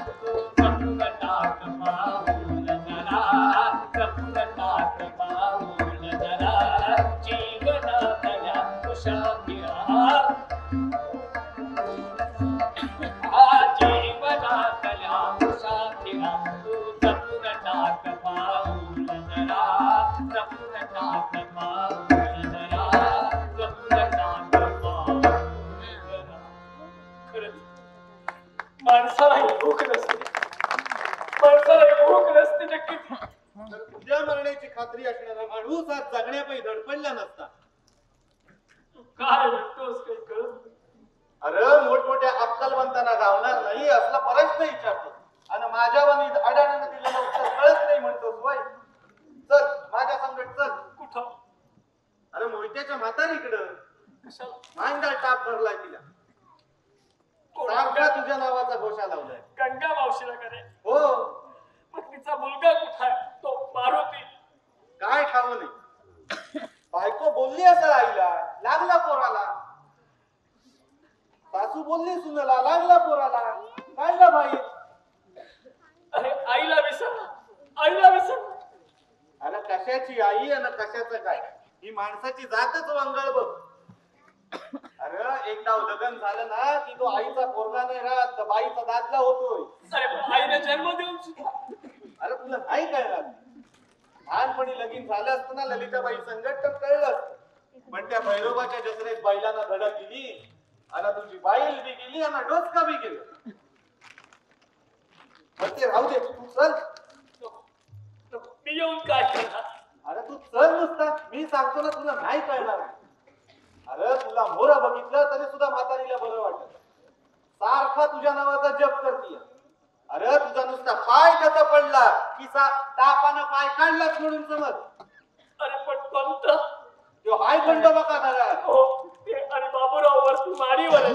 जपून टाक पाऊल जरा, जपून टाक पाऊल जरा. जीवनातल्या मुसाफिरा, जीवनातल्या मुसाफिरा, तू जपून टाक पाऊल जरा, जपून टाक पाऊल जरा, जपून टाक पाऊल जरा. खरंच माणसाला काय म्हणतोस काही कळत नाही. अरे मोठमोठ्या अक्कलवंतांना गावणार नाही असला प्रश्न विचारतो आणि माझ्या वनी अडाण्यानं दिलेलं उत्तर कळत नाही म्हणतोस वय. चल माझ्या संगत चल. कुठं? अरे मोहित्याच्या म्हातारीकडं. कशाला? मांडा टाप भरलाय तिला. सारखा तुझ्या नावाचा घोषा लावलाय. गंगा मावशीला करे. हो. मग तिचा मुलगा कुठं आहे? तो मारुती. काय ठाव नाही. बायको बोलली असेल आईला, लागला पोराला. सासू बोलली सुनेला, लागला पोराला. काढला बाई. अरे आईला विसर, आईला विसर. अरे कशाची आई आणि कशाचं काय, ही माणसाची जातच वंगळ बघ. अरे एकदा लग्न झालं ना की तो आईचा पोरगा नाही राहत, तर बाईचा दादला होतोय. अरे पण आईने जन्म देऊन सुद्धा. अरे तुला नाही कळणार. लहानपणी लगीन झालं असतं ना ललिताबाई संगत तर कळलं असतं. पण त्या भैरोबाच्या जत्रेत बैलांना धडक दिली आणि तुझी बाईल बी गेली आणि डोसका बी गेलं. पण ते राहू दे, तू चल. मी येऊन काय करणार? अरे तू चल नुसता. मी सांगतो ना तुला नाही कळणार. अरे तुला मोरा बघितलं तरी सुद्धा म्हातारीला बरं वाटत. सारखा तुझ्या नावाचा जप करतीय. अरे तुझा नुसता पाय कसा पडला की तापानं पाय काढलाच म्हणून समज. अरे पण कोणतं? तो हाय खंडोबा का घरात. हो ते आणि बाबूराव वरती माडीवर आहे.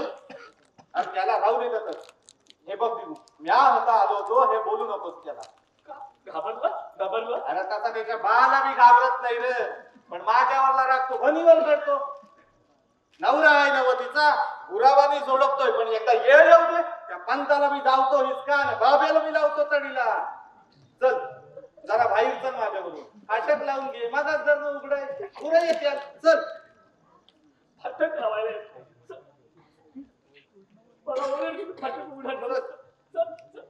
अरे त्याला राहू दे तसंच. हे बघ दिनू, म्या होता आलो होतो हे बोलू नकोस त्याला. घाबरला घाबरला. अरे तसा त्याच्या बाला मी घाबरत नाही रे, पण माझ्यावरला राखतो भनीवर करतो. नवरा आहे नवतीचा उरावानी सोडवतोय, पण एकदा येळ येऊ दे त्या पंताला मी धावतो हिसका आणि बाब्याला मी लावतो तडीला. चल जरा बाहेर चल माझ्याबरोबर. फाटक लावून घे, माझाच दर उघडाय पुरा येते. चल फाटक लावायला येत नाही. चल. मला ओरड की फाटक उघडा ठेवलं. चल चल.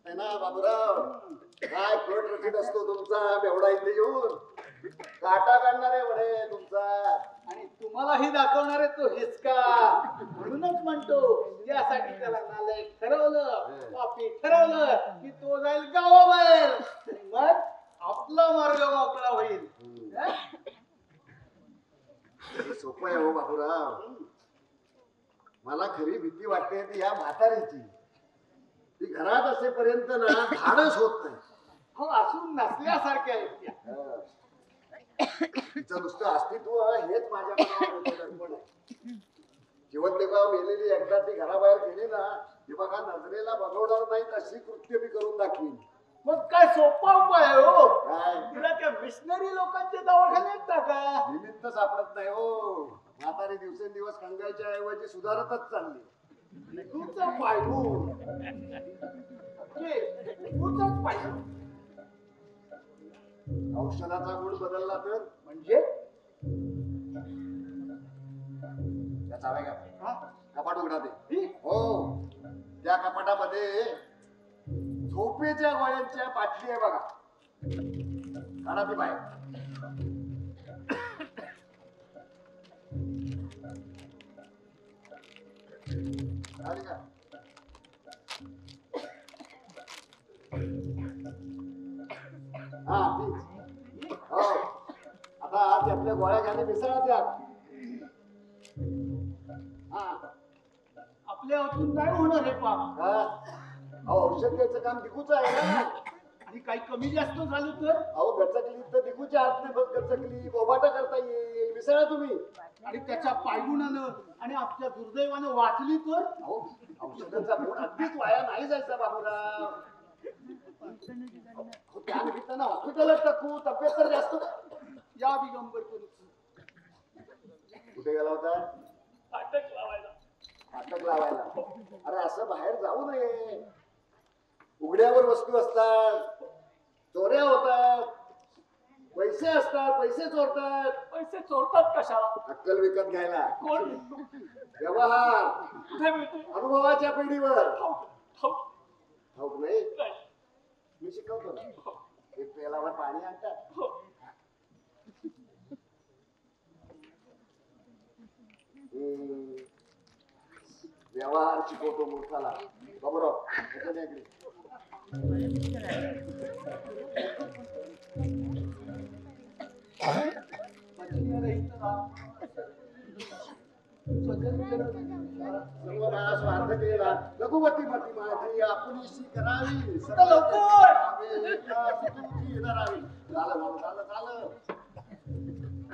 है ना बाबूराव, काय कट रचित असतो तुमचा एवढा इथे येऊन. काटा काढणार आहे म्हणे तुमचा. आणि तुम्हालाही दाखवणार आहे तो हिसका. म्हणूनच म्हणतो यासाठी त्याला नालायक ठरवलं, पापी ठरवलं की तो जाईल गावाबाहेर. मग आपला मार्ग मोकळा होईल. सोपं आहे हो बाबूराव. मला खरी भीती वाटते ती या म्हातारीची. ती घरात असेपर्यंत ना धाडस होत नाही. हो असून नसल्यासारख्या आहेत त्या. तिचं नुसतं अस्तित्व हेच माझ्या मनावर मोठं दडपण आहे. जिवंत तेव्हा मेलेली एकदा ती घराबाहेर गेली ना ती बघा नजरेला बघवणार नाही तशी कृत्य मी करून दाखवीन. मग काय सोपा उपाय आहे हो. काय तुला त्या मिशनरी लोकांचे दवाखान्यात टाका. निमित्त सापडत नाही हो. म्हातारी दिवसेंदिवस खंगायच्या ऐवजी सुधारतच चालली. तुमचा पायगू तुझाच पायगू. औषधाचा गुण बदलला तर म्हणजे त्याचा आहे का? हा? कपाट उघडा ते. ही? हो त्या कपाटामध्ये झोपेच्या गोळ्यांच्या बाटली आहे बघा. काढा ती बाहेर. आली का? हा तीच. हो आता त्यातल्या गोळ्या घ्याने मिसळा द्या. हा आपल्या हातून काय होणार आहे पाप. हा. अहो औषध घ्यायचं काम दिकूच आहे ना. आणि काही कमी जास्त झालं तर. अहो गचकली तर दिकूच्या हात नाही बघ. गचकली बोबाटा करता येईल. मिसळा तुम्ही. आणि त्याच्या पायगुणानं आणि आपल्या दुर्दैवानं वाचली तर. अहो औषधाचा गुण अगदीच वाया नाही जायचा बाबूराव. अहो, त्या निमित्तानं हॉस्पिटलच टाकू. तब्येत तर जास्त. या दिगंबर करू. कुठे गेला होता? फाटक लावायला. फाटक लावायला. अरे असं बाहेर जाऊ नये. उघड्यावर वस्तू असतात, चोऱ्या होतात, पैसे असतात, पैसे चोरतात. पैसे चोरतात कशाला? अक्कल विकत घ्यायला. कोण? व्यवहार कुठे मिळतो? अनुभवाच्या पिढीवर. ठाऊक ठाऊक नाही. नाही. मी शिकवतो ना. एक पेलावर पाणी आणतात. हो. व्यवहार शिकवतो मूर्खाला. बाबूराव इकडे इकडे. सर्व बाळा स्वार्थ केला लघुमती मती माझी आपुलीशी करावी सर्व लवकर! करावे, एका सुखी धरावी. झालं भाऊ, झालं झालं.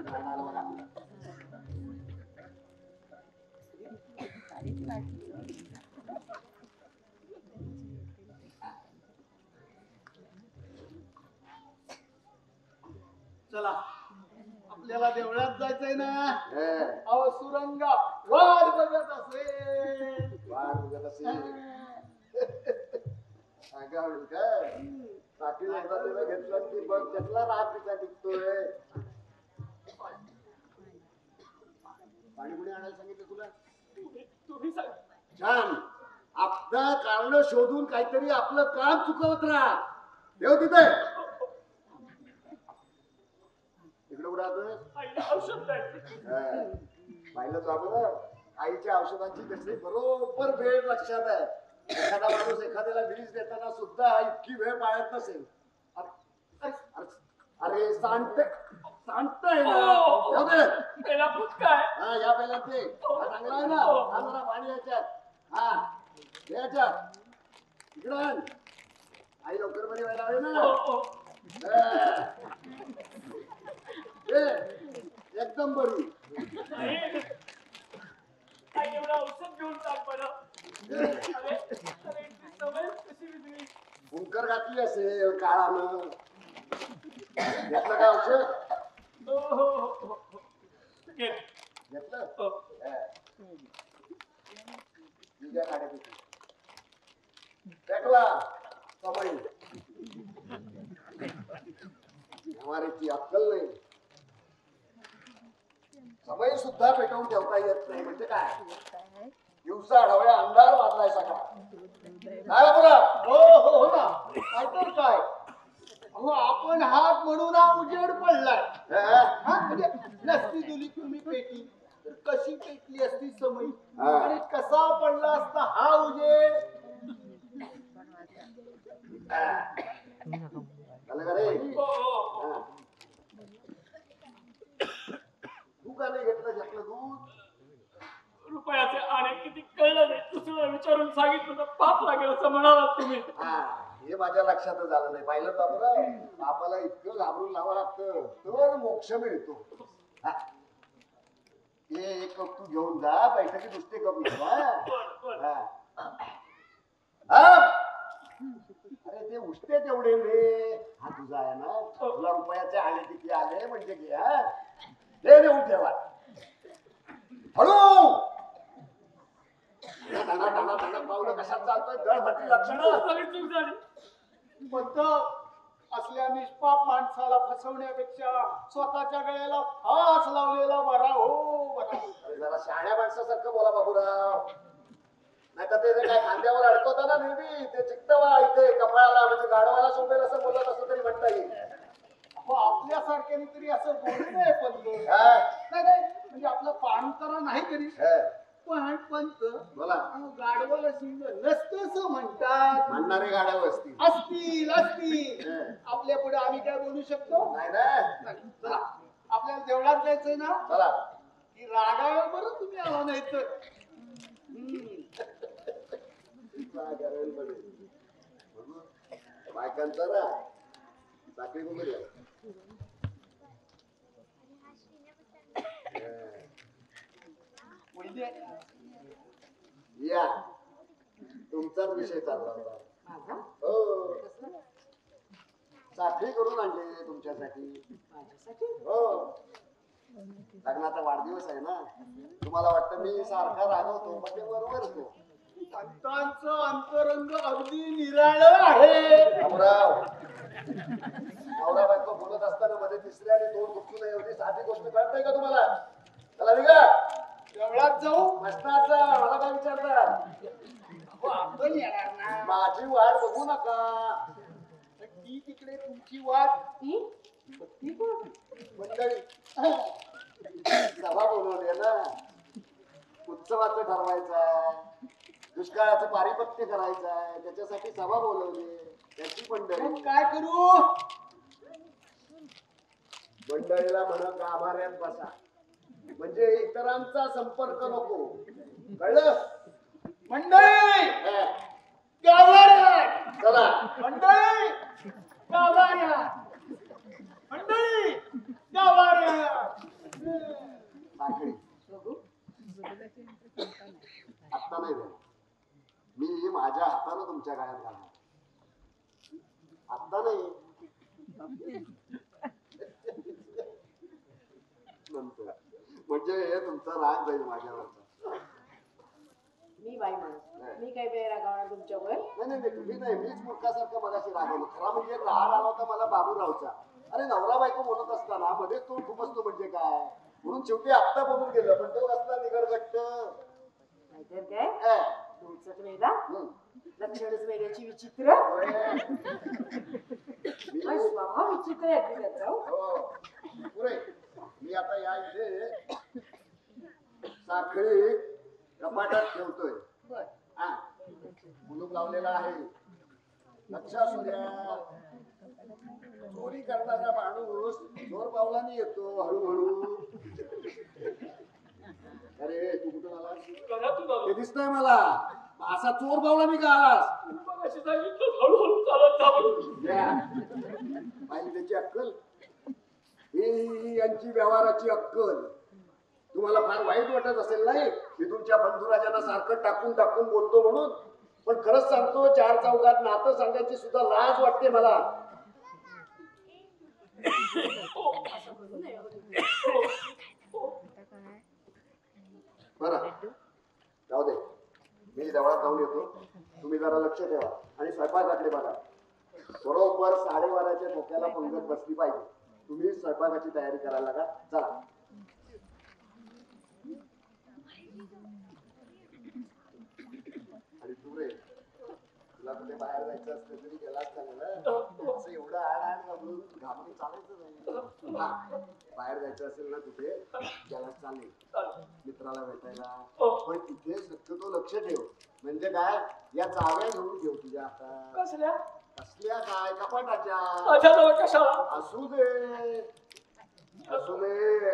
झालं बघा. चला आपल्याला देवळात जायचंय ना. हे, अहो सुरंगा वाट बघत असेल. वाट बघत असेल. सांगावं काय पाटील एकदा तिला घेतलं की बघ त्यातला राग तिचा टिकतोय. पाणी पुढे आणायला सांगितलं तुला. तुम्ही सांग. छान. आपलं कारण शोधून काहीतरी आपलं काम चुकवत राहा. देव तिथे इकडे उडा आईला औषध द्यायचं. पाहिलं तो आपण आईच्या औषधांची कशी बरोबर वेळ लक्षात आहे. एखादा माणूस एखाद्याला वीज देताना सुद्धा इतकी वेळ पाळत नसेल. अरे सांगताय ना. जाऊ दे. पहिला फूट काय? हा या पहिला ते हा चांगला आहे ना. हा जरा पाणी याच्यात. हा याच्यात इकडं आण. आई लवकर बरी व्हायला हवी ना. एकदम बरी. आई एवढं औषध घेऊन टाक बरं. अरे अरे सवय कशी विसरली? भुंकर घातली असेल काळानं. घेतलं का औषध? हो. घे. घेतलं हो. ठीक आहे गाड्या तिथे टाकला समय हमारीची अक्कल नाही. समय सुद्धा पेटवून ठेवता येत नाही म्हणजे काय. दिवसा ढवळ्या अंधार वाजलाय सगळा. काय बोला. हो ना नाहीतर काय. अहो आपण हात म्हणून हा उजेड पडलाय. हा म्हणजे नसती दिली तुम्ही पेटी तर कशी पेटली असती समय. हा. आणि कसा पडला असता हा उजेड. झालं का रे. हो. हा. तू का नाही घेतलं दूध. रुपयाचे आणे किती कळलं नाही. दुसऱ्याला विचारून सांगितलं तर पाप लागेल असं म्हणालात तुम्ही. हा हे माझ्या लक्षातच आलं नाही. पाहिलं तर आपण बापाला इतकं घाबरून लावावं लागतं तर मोक्ष मिळतो. हा. हे एक कप तू घेऊन जा. बैठकीत दुसरे कप घेऊ. बरं. हा. हा. अरे ते उष्टे तेवढे रे. हा तुझा आहे ना. तुला रुपयाचे आले किती आले म्हणजे घे. हा हे नेऊन ठेवा. हळू टाणा पावलं कशात चालतोय. गळभटी लक्षणं. सगळी चूक झाली. फक्त असल्या निष्पाप माणसाला फसवण्यापेक्षा स्वतःच्या गळ्याला फास लावलेला बरा हो बरा. अरे जरा शहाण्या माणसासारखं बोला बाबूराव. नाही तर ते जे काय खांद्यावर अडकवता ना नेहमी ते चिकटवा इथे कपाळाला म्हणजे गाडवाला शोभेल असं बोलत असं तरी म्हणता येईल. हो आपल्यासारख्याने तरी असं बोलू नये पंत. हा. नाही म्हणजे आपलं पाणतरा नाही तरी हे, पण पंत बोला. गाडवाला शिंग नसतंच म्हणतात. म्हणणारे गाड्या असतील. असतील हे. आपल्या पुढे आम्ही काय बोलू शकतो. नाही ना. नाही. चला आपल्याला देवळात जायचंय ना. चला. की रागावर बरं तुम्ही आला नाही तर. काय करेल बरे. बायकांचा ना साखळी कुंभरी आहे. या तुमचाच विषय चालला होता. हो साखळी करून आणले तुमच्यासाठी. हो लग्नाचा वाढदिवस आहे ना. तुम्हाला वाटतं मी सारखा रागवतो पण ते बरोबर होतो. पंतांचं अंतरंग अगदी निराळं आहे. बाबूराव नवरा बायको बोलत असताना मध्ये तिसऱ्या आणि दोन गुपचू नये एवढी साधी गोष्ट कळत नाही का तुम्हाला. चला निघा. देवळात जाऊ. मस्ताचा मला काय विचारता. हो, आपण येणार ना. माझी वाट बघू नका. ती तिकडे तुमची वाट. मंडळी सभा बोलवली ना. उत्सवाचं ठरवायचं. दुष्काळाचं पारिपत्य करायचं आहे, त्याच्यासाठी सभा बोलवली, त्याची मंडळी. मग काय करू? मंडळीला म्हणा गाभाऱ्यात बसा, म्हणजे इतरांचा संपर्क नको, कळलं? मंडळी हा, गावाऱ्यात, चला. मंडळी गावाऱ्यात, मंडळी गावाऱ्यात. साखळी आत्ता नाही द्या, मी माझ्या हातानं तुमच्या गाण्यात घालणार, आत्ता नाही, नंतर. म्हणजे हे तुमचा राग जाईल माझ्यावरचा. मी बाई माणूस, मी काय बेरा गावणार तुमच्यावर? नाही नाही नाही, तुम्ही नाही, मीच मूर्खासारखं मगाशी रागवलो. खरा म्हणजे राग आला होता मला बाबूरावचा. अरे नवरा बायको बोलत असताना मध्येच तो खुपसतो म्हणजे काय, म्हणून शेवटी आत्ता बोलून गेलं, पण तो असला निगरगट्ट. नाहीतर काय ए, तुमचं वेगळा हम्म. लक्षणच वेगळ्याची विचित्र मी- आणि स्वभाव विचित्र आहे अगदी त्याचा हो. हो. पुरे मी आता या इथे साखळी कपाटात ठेवतोय. बर हा, कुलूप लावलेला आहे. लक्षात असू द्या, चोरी करणारा माणूस जोर पावलाने येतो, हळूहळू. अरे तू कुठून आलास? घरातून आलो. ते दिसतंय मला. असा चोर पावलाने का आलास? मगाशी सांगितलं हळूहळू चालत जा म्हणून. पाहिली त्याची अक्कल, ही यांची व्यवहाराची अक्कल. तुम्हाला फार वाईट वाटत असेल नाही, मी तुमच्या बंधुराजांना सारखं टाकून टाकून बोलतो म्हणून, पण खरंच सांगतो, चार चौघात नातं सांगायची सुद्धा लाज वाटते मला. बरं जाऊ दे, मी देवळात जाऊन येतो, तुम्ही जरा लक्ष ठेवा आणि स्वयंपाकाकडे बघा. बरोबर 12:30च्या ठोक्याला पंगत बसली पाहिजे. तुम्ही स्वयंपाकाची तयारी करायला लागा. चला. आणि तू रे, तुला कुठे बाहेर जायचं असलं तरी गेलाच चांगलं. असं एवढं आड घाबरून चालायचं नाही. हा, बाहेर जायचं असेल ना कुठे, गेलाच चालेल, मित्राला भेटायला. पण तिथे शक्यतो लक्ष ठेव. म्हणजे काय, या चाव्या घेऊन ठेव तुझ्या हातात. कसल्या कसल्या काय, कपाटाच्या. माझ्याजवळ कशाला? असू दे, असू दे,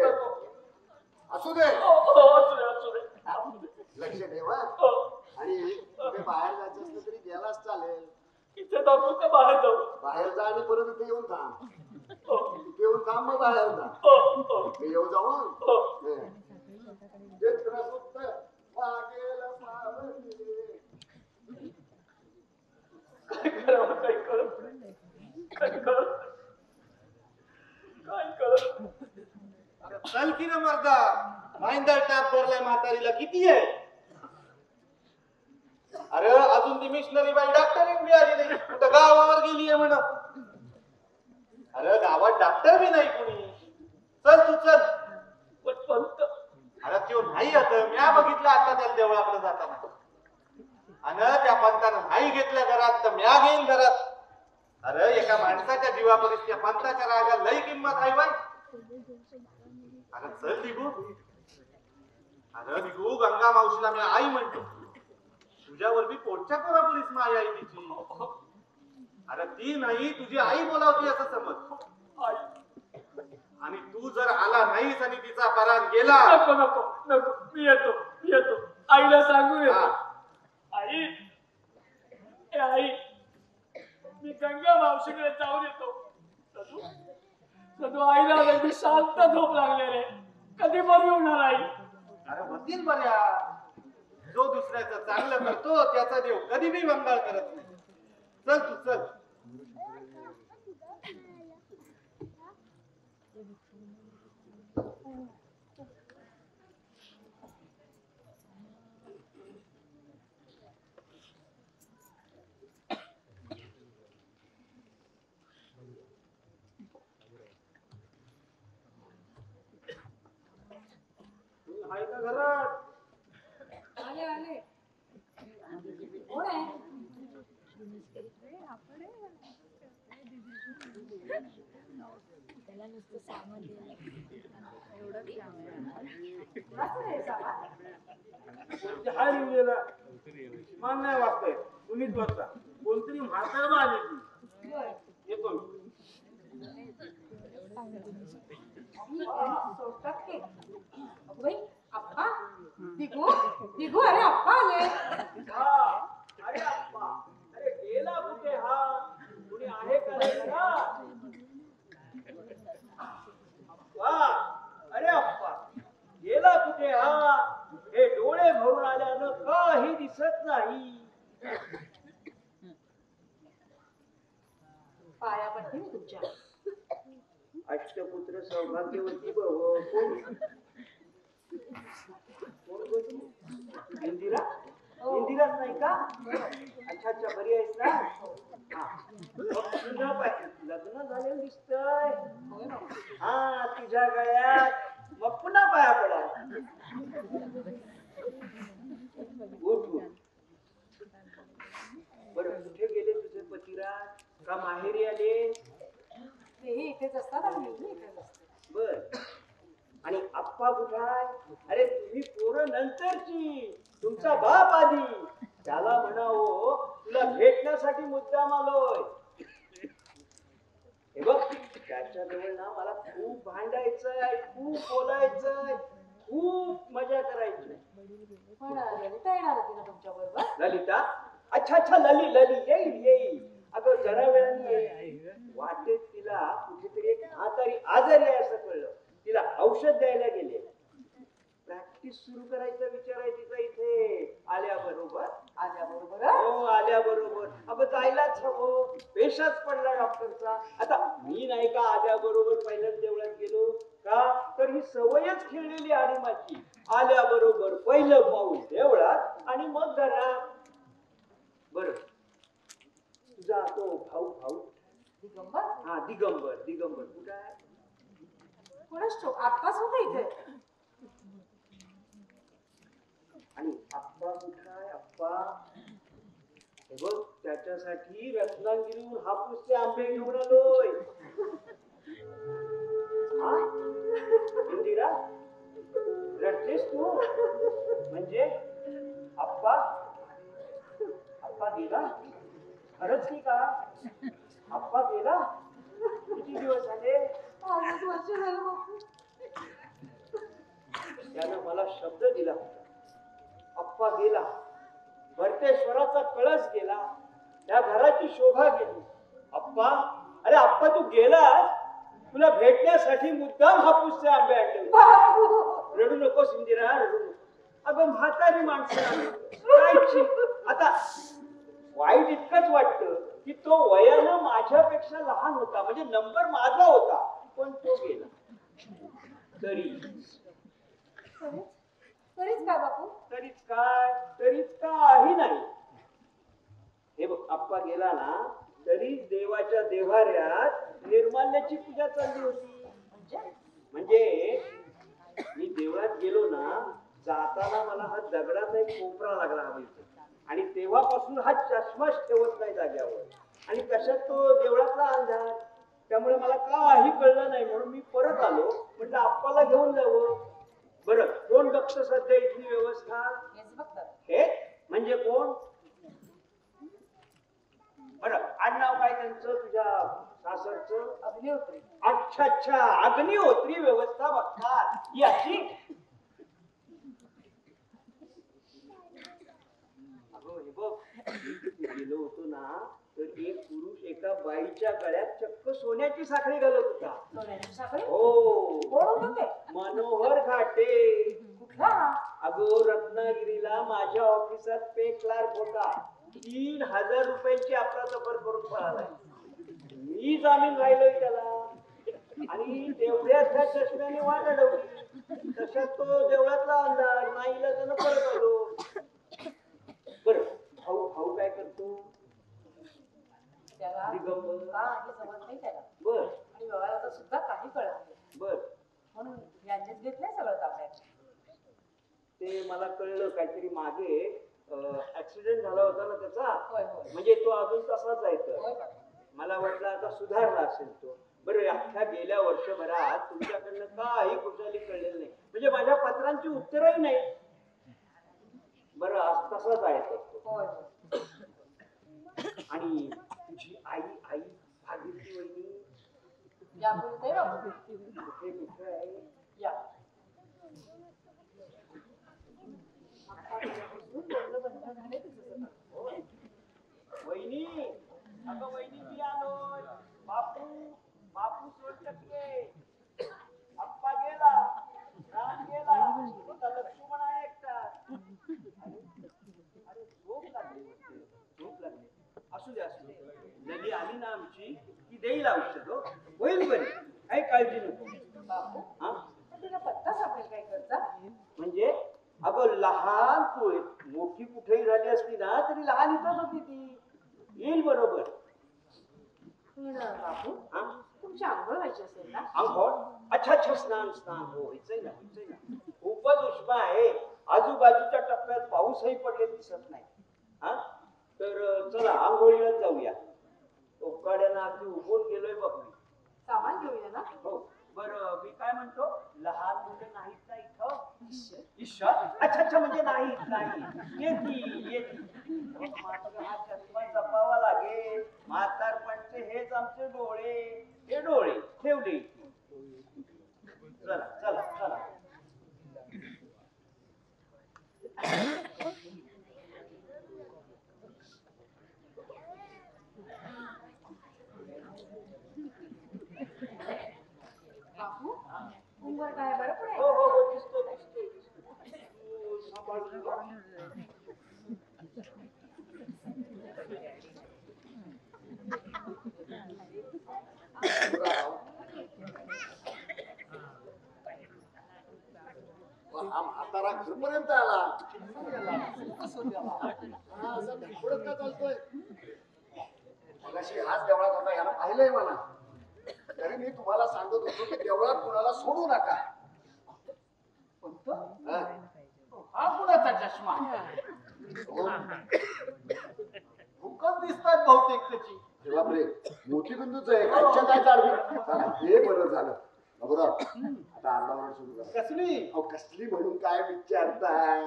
असू दे. असू दे. लक्ष ठेवा. आणि कुठे बाहेर जायचं असलं तरी गेलाच चालेल. इथे दाखवू का बाहेर जाऊ? बाहेर जा आणि परत इथे येऊन थांब. हो, इथे येऊन थांब, मग बाहेर जा. हो, हो, इथे येऊ जाऊन हो. चित्रगुप्त वागेल पावली. काय करावं, काही कळत नाही. काही कळत नाही. काही कळत नाही. अरे चल की ना मर्दा, माइंदर टाप भरलाय म्हातारीला, किती आहे? अरे अजून ती मिशनरी बाई डॉक्टर बी आली नाही, कुठं गावावर गेली आहे म्हण. अरे गावात डॉक्टर बी नाही कोणी. चल तू चल. पण पंत अरे तो नाही आता, म्या बघितलं आता त्याला देवळाकडे जाताना. आणि त्या पंतानं नाही घेतल्या घरात तर म्या घेईन घरात. अरे एका माणसाच्या जीवापरीस त्या पंताच्या रागा लई किंमत आहे बाई. अरे चल निघू. अरे निघू, गंगा मावशीला मी आई म्हणतो. तुझ्यावर बी पोटच्या पोरापरीस माय आई तिची. अरे ती नाही, तुझी आई बोलावती असं समज. आई, आणि तू जर आला नाहीस आणि तिचा पराग गेला. नको नको नको, मी येतो. आईला सांगू येतो. हा. आई, ए आई, मी गंगा मावशीकडे जाऊन येतो. सदू आईला अगदी शांत झोप लागले रे. कधी बरी होणार आई? अरे होतील बऱ्या. जो दुसऱ्याचं चांगलं करतो त्याचा देव कधी बी वंगाळ करत नाही. चल तू चल. आहे का घरात? आले कोण आहे? त्याला नुसतं सामान दिलं कुणाचं आहे सामान? हाय लिहिलेला. मन नाही वाटतंय, तुम्हीच बघता. कोणतरी म्हातारं आली ती. येतो मी. सोडतात की. अगं बाई, आप्पा दिगू दिगू, अरे आप्पा आले. अरे अप्पा, अरे गेला कुठे हा? कुणी आहे का रे घरात? अप्पा, अरे अप्पा, गेला कुठे हा? हे डोळे भरून आल्यानं काही दिसत नाही. पाया पडते मी तुमच्या. अष्टपुत्र सौभाग्यवती बहो. कोण कोण? इंदिरा? इंदिराच नाही का? अच्छा अच्छा, बरी आहेस ना? हा. मग तुझं लग्न झालेलं दिसतंय. हा, तुझ्या गळ्यात मग पुन्हा पाया पडा. उठ उठ. बरं, कुठे गेले तुझे पतिराज? का माहेरी आले? तेही इथेच असतात आणि मीही इथेच असते. बर. आणि आप्पा कुठाय? अरे तुम्ही पोरं नंतरची, तुमचा बाप आधी. त्याला म्हणावं तुला भेटण्यासाठी मुद्दाम आलोय. हे बघ, त्याच्या जवळ ना मला खूप भांडायचंय, खूप बोलायचंय, खूप मजा करायची. पण ललिता येणार होती ना तुमच्या बरोबर? ललिता? अच्छा अच्छा, लली येईल येईल. अगं जरा वेळाने येईल. वाटेत तिला कुठेतरी एक म्हातारी आजारी आहे असं कळलं. तिला औषध द्यायला गेले. प्रॅक्टिस सुरू करायचा विचार आहे तिचा इथे आल्याबरोबर. आल्याबरोबर? हो, आल्याबरोबर. अगं जायलाच हवं. पेशाच पडला डॉक्टरचा. आता मी नाही का आल्याबरोबर पहिल्याच देवळात गेलो का? तर ही सवयच खेळलेली आहे माझी. आल्याबरोबर पहिलं पाऊल देवळात आणि मग घरात. बर, तुझा तो भाऊ दिगंबर? हा, दिगंबर कुठे आहे? कोणाच ठेव, आत्ताच होता इथे. आणि आप्पा कुठे आहे? आप्पा हे बघ, त्याच्यासाठी रत्नागिरीहून हापूसचे आंबे घेऊन आलोय. हा? इंदिरा, रडतेस तू? म्हणजे आप्पा गेला? खरंच की का? आप्पा गेला? किती दिवस झाले? 5 वर्ष झालं बापू. त्यानं मला शब्द दिला होता, आप्पा गेला, भरतेश्वराचा कळस गेला, त्या घराची शोभा गेली. आप्पा, अरे आप्पा तू गेलास, तुला भेटण्यासाठी मुद्दाम हापूसचे आंबे आणले. रडू नकोस इंदिरा, रडू नको. अगं म्हातारी माणसं कायची. आता वाईट इतकंच वाटतं की तो वयानं माझ्यापेक्षा लहान होता, म्हणजे नंबर माझा होता, पण तो गेला. तरीच काय बापू? तरीच काही नाही. हे बघ, आप्पा गेला ना, तरी देवाच्या देव्हाऱ्यात निर्माल्याची पूजा चालली होती. म्हणजे मी देवळात गेलो ना, जाताना मला हा दगडाचा एक कोपरा लागला हवेचा, आणि तेव्हापासून हा चष्माच ठेवत नाही जाग्यावर. आणि कशात तो देवळातला अंधार, त्यामुळे मला काही कळलं नाही. म्हणून मी परत आलो, म्हटलं आप्पाला घेऊन जावं. बरं, कोण बघतं सध्या इथली व्यवस्था? हे म्हणजे कोण? बरं, आडनाव काय त्यांचं, तुझ्या सासरचं? अग्निहोत्री. अच्छा, अग्निहोत्री व्यवस्था बघतात याची. अगं हे बघ, गेलो होतो ना, तर एक पुरुष एका बाईच्या गळ्यात चक्क सोन्याची साखळी घालत होता. सोन्याची साखळी? हो. कोण होतं ते? मनोहर घाटे. कुठला? अगो, रत्नागिरीला माझ्या ऑफिसात पे क्लार्क होता. 3000 रुपयांची अफरातफर करून पळालाय. मी जामीन राहिलोय त्याला, आणि तेवढ्याच त्या चष्म्याने वाट अडवली. तशात तो देवळातला अंधार, नाहीला त्यानं परत आलो. बरं, भाऊ काय करतो? त्याला दिगंबर. काही जमत नाही त्याला. बर. आणि व्यवहाराचं सुद्धा काही कळत नाही. बर. म्हणून यांनीच घेतलंय सगळं ताब्यात. ते मला कळलं, काहीतरी मागे ऍक्सिडेंट झाला होता ना त्याचा. होय. म्हणजे तो अजून तसाच आहे. होय तर बाबा. मला वाटलं आता सुधारला असेल तो. बरं, अख्ख्या गेल्या वर्षभरात तुमच्याकडनं काही कुशाली कळलेलं नाही, म्हणजे माझ्या पत्रांची उत्तरही नाही. बरं आज तसाच आहे तो. होय आणि तुझी आई आई भागीरथी वहिनी या बोलते बाबू कुठे कुठे आहे? या आप्पा तुझ्यापासून बोलणं बंद झालंय तुझं. वहिनी अगं वहिनी मी आलोय. बापू बापू सोड टक्के. आप्पा गेला, राम गेला, आता लक्ष्मण आहे एकटा. अरे झोप लागली म्हणते, झोप लागली. असू दे असू दे. जरी आली ना आमची की देईल औषध हो. होईल बरी, काही काळजी नको. बापू हा पण तुला पत्ता सापडेल काय करता? म्हणजे अगं लहान तू आहे. मोठी कुठेही झाली असती ना तरी लहान इथंच होती ती. येईल बरोबर. पण बापू हा तुमची आंघोळ व्हायची असेल ना? आंघोळ अच्छा अच्छा स्नान स्नान हो व्हायचंय ना व्हायचंय ना. खूपच उष्मा आहे. आजूबाजूच्या टप्प्यात पाऊसही पडले दिसत नाही. हा तर चला आंघोळीलाच जाऊया. ओकाड्यानं अगदी उभून गेलोय बघ मी. सामान घेऊया ना? हो बरं मी काय म्हणतो लहान मुलं नाहीत ना इथं? ईश्वर अच्छा अच्छा म्हणजे नाहीत नाही येती येती. मात्र हा चष्मा जपावा लागेल. म्हातारपणचे हेच आमचे डोळे. हे डोळे ठेवले इथे. चला चला चला. बापू उंबर काय बरं हो पडेल? हो हो दिसतोय दिसतोय दिसतोय. तू सांभाळून जा. हा म्हातारा घरपर्यंत आला. हा, असा धडपडत का चालतोय? मगाशी हाच देवळात होता, यानं पाहिलंय मला. तरी मी तुम्हाला सांगत होतो की देवळात कुणाला सोडू नका. हा. हा कुणाचा चष्मा? हो. भूकंप दिसतात बहुतेक त्याची. हे बापरे, मोतीबिंदूच आहे. कालच्या काय चालवी? चला, हे बरं झालं. बाबूराव, आता आरडाओरड सुरू करा. कसली? अहो कसली म्हणून काय विचारताय?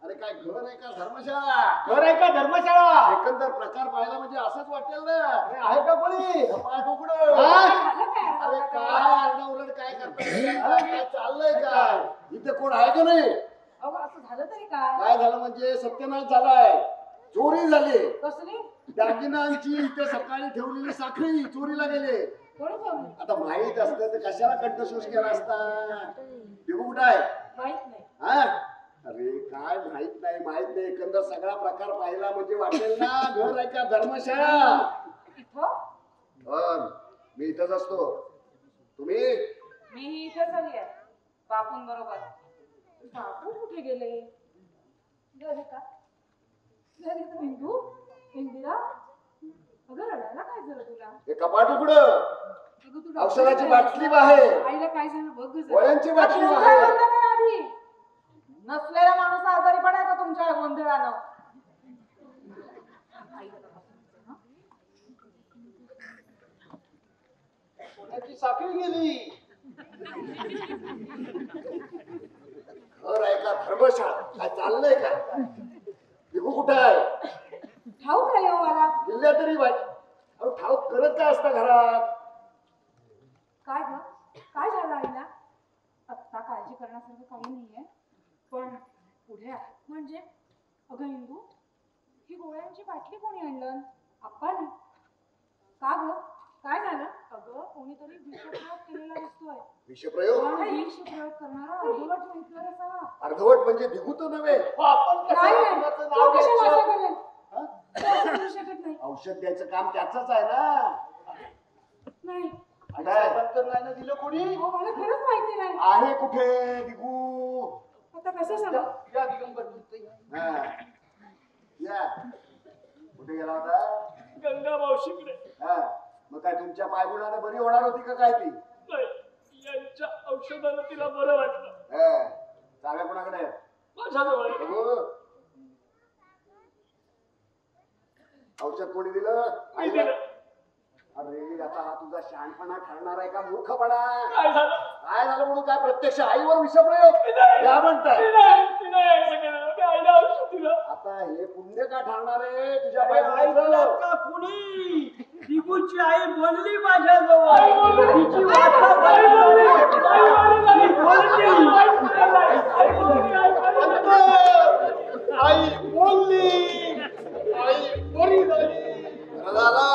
अरे काय घर आहे का धर्मशाळा? घर आहे का धर्मशाळा? एकंदर प्रकार पाहायला म्हणजे असंच वाटेल ना. अरे आहे का कोणी? पाठ उघडं. हा? झालं काय अरे आता? काय आरडाओरड काय करताय? काय चाललंय काय? इथे कोण आहे का नाही? अहो असं झालं तरी काय? काय झालं म्हणजे सत्यानाश झालाय. चोरी झाली. कसली? दागिन्यांची इथे सकाळी ठेवलेली साखळी चोरीला गेले. कोणी ठेवली? आता माहित असतं तर कशाला कंठशोष केला असता? दिगू कुठं आहे? माहित नाही. हा? अरे काय माहित नाही एकंदर सगळा प्रकार पाहिला म्हणजे वाटेल ना. घर आहे का धर्मशाळा? इथं मी इथंच असतो. तुम्ही? मी इथेच आली आहे बापूं बरोबर. बापू कुठे गेले? घरी का? घरी तर हिंदू इंदिरा. अगं रडायला काय झालं तुला? हे कपाट उघडं. अगं तू औषधाची बाटली बाहेर. आईला काय झालं बघ गं जरा. गोळ्यांची बाटली आता बाहेर. बंद करा आधी. नसलेला माणूस आजारी पडायचा तुमच्या गोंधळानं. आईला तपासून हं? कोणाची साखळी गेली? घर आहे का धर्मशाळा? काय चाललंय काय? दिगू कुठं आहे? ठाऊक आहे हो मला. दिल्या तरी बाई. अहो ठाऊक करत काय असता घरात? काय ग? काय झालं आईला? आत्ता काळजी करण्यासारखं काही नाहीये. पण पुढे आहे. म्हणजे अगं इंदू, ही गोळ्यांची बाटली कोणी आणलं? आप्पाने. का ग? काय झालं? अगं कोणीतरी विषप्रयोग केलेला दिसतोय. विषप्रयोग? विषप्रयोग करणारा अर्धवट माहितला असावा. अर्धवट म्हणजे दिगू तर नव्हे. आपण कसं नाही नाही, कुणाचं तो नाव कशाला घ्यायचं? असं करेल? हा? तो असं करू शकत नाही. औषध द्यायचं काम त्याचंच आहे ना. नाही. आणि साहेबांना तर नाही ना दिलं कोणी? अहो, मला खरंच माहिती नाही. आहे कुठे दिगू? आता कसं सांगू? या दिगंबर बोलतोय. हा. या. कुठे गेला होता? गंगा मावशीकडे. हा. मग काय तुमच्या पायगुणाने बरी होणार होती का काय ती? नाही, यांच्या औषधानं तिला बरं वाटलं. हा. चाव्या कोणाकडे आहेत? माझ्याजवळ आहे. बघू. औषध कोणी दिलं? मी आईला? दिलं. अरे आता हा तुझा शहाणपणा ठरणार आहे का मूर्खपणा? काय झालं? काय झालं म्हणून काय प्रत्यक्ष आईवर विषप्रयोग या म्हणताय? तिने असं केलं, मी आईला औषध दिलं. आता हे पुण्य का ठरणार आहे तुझ्या अरे ऐकलं बायकोचं? का कुणी? दिगूची आई बोलली माझ्याजवळ. तिची वाचा बोलली. आई बोलली, आई बरी झाली. बरं झालं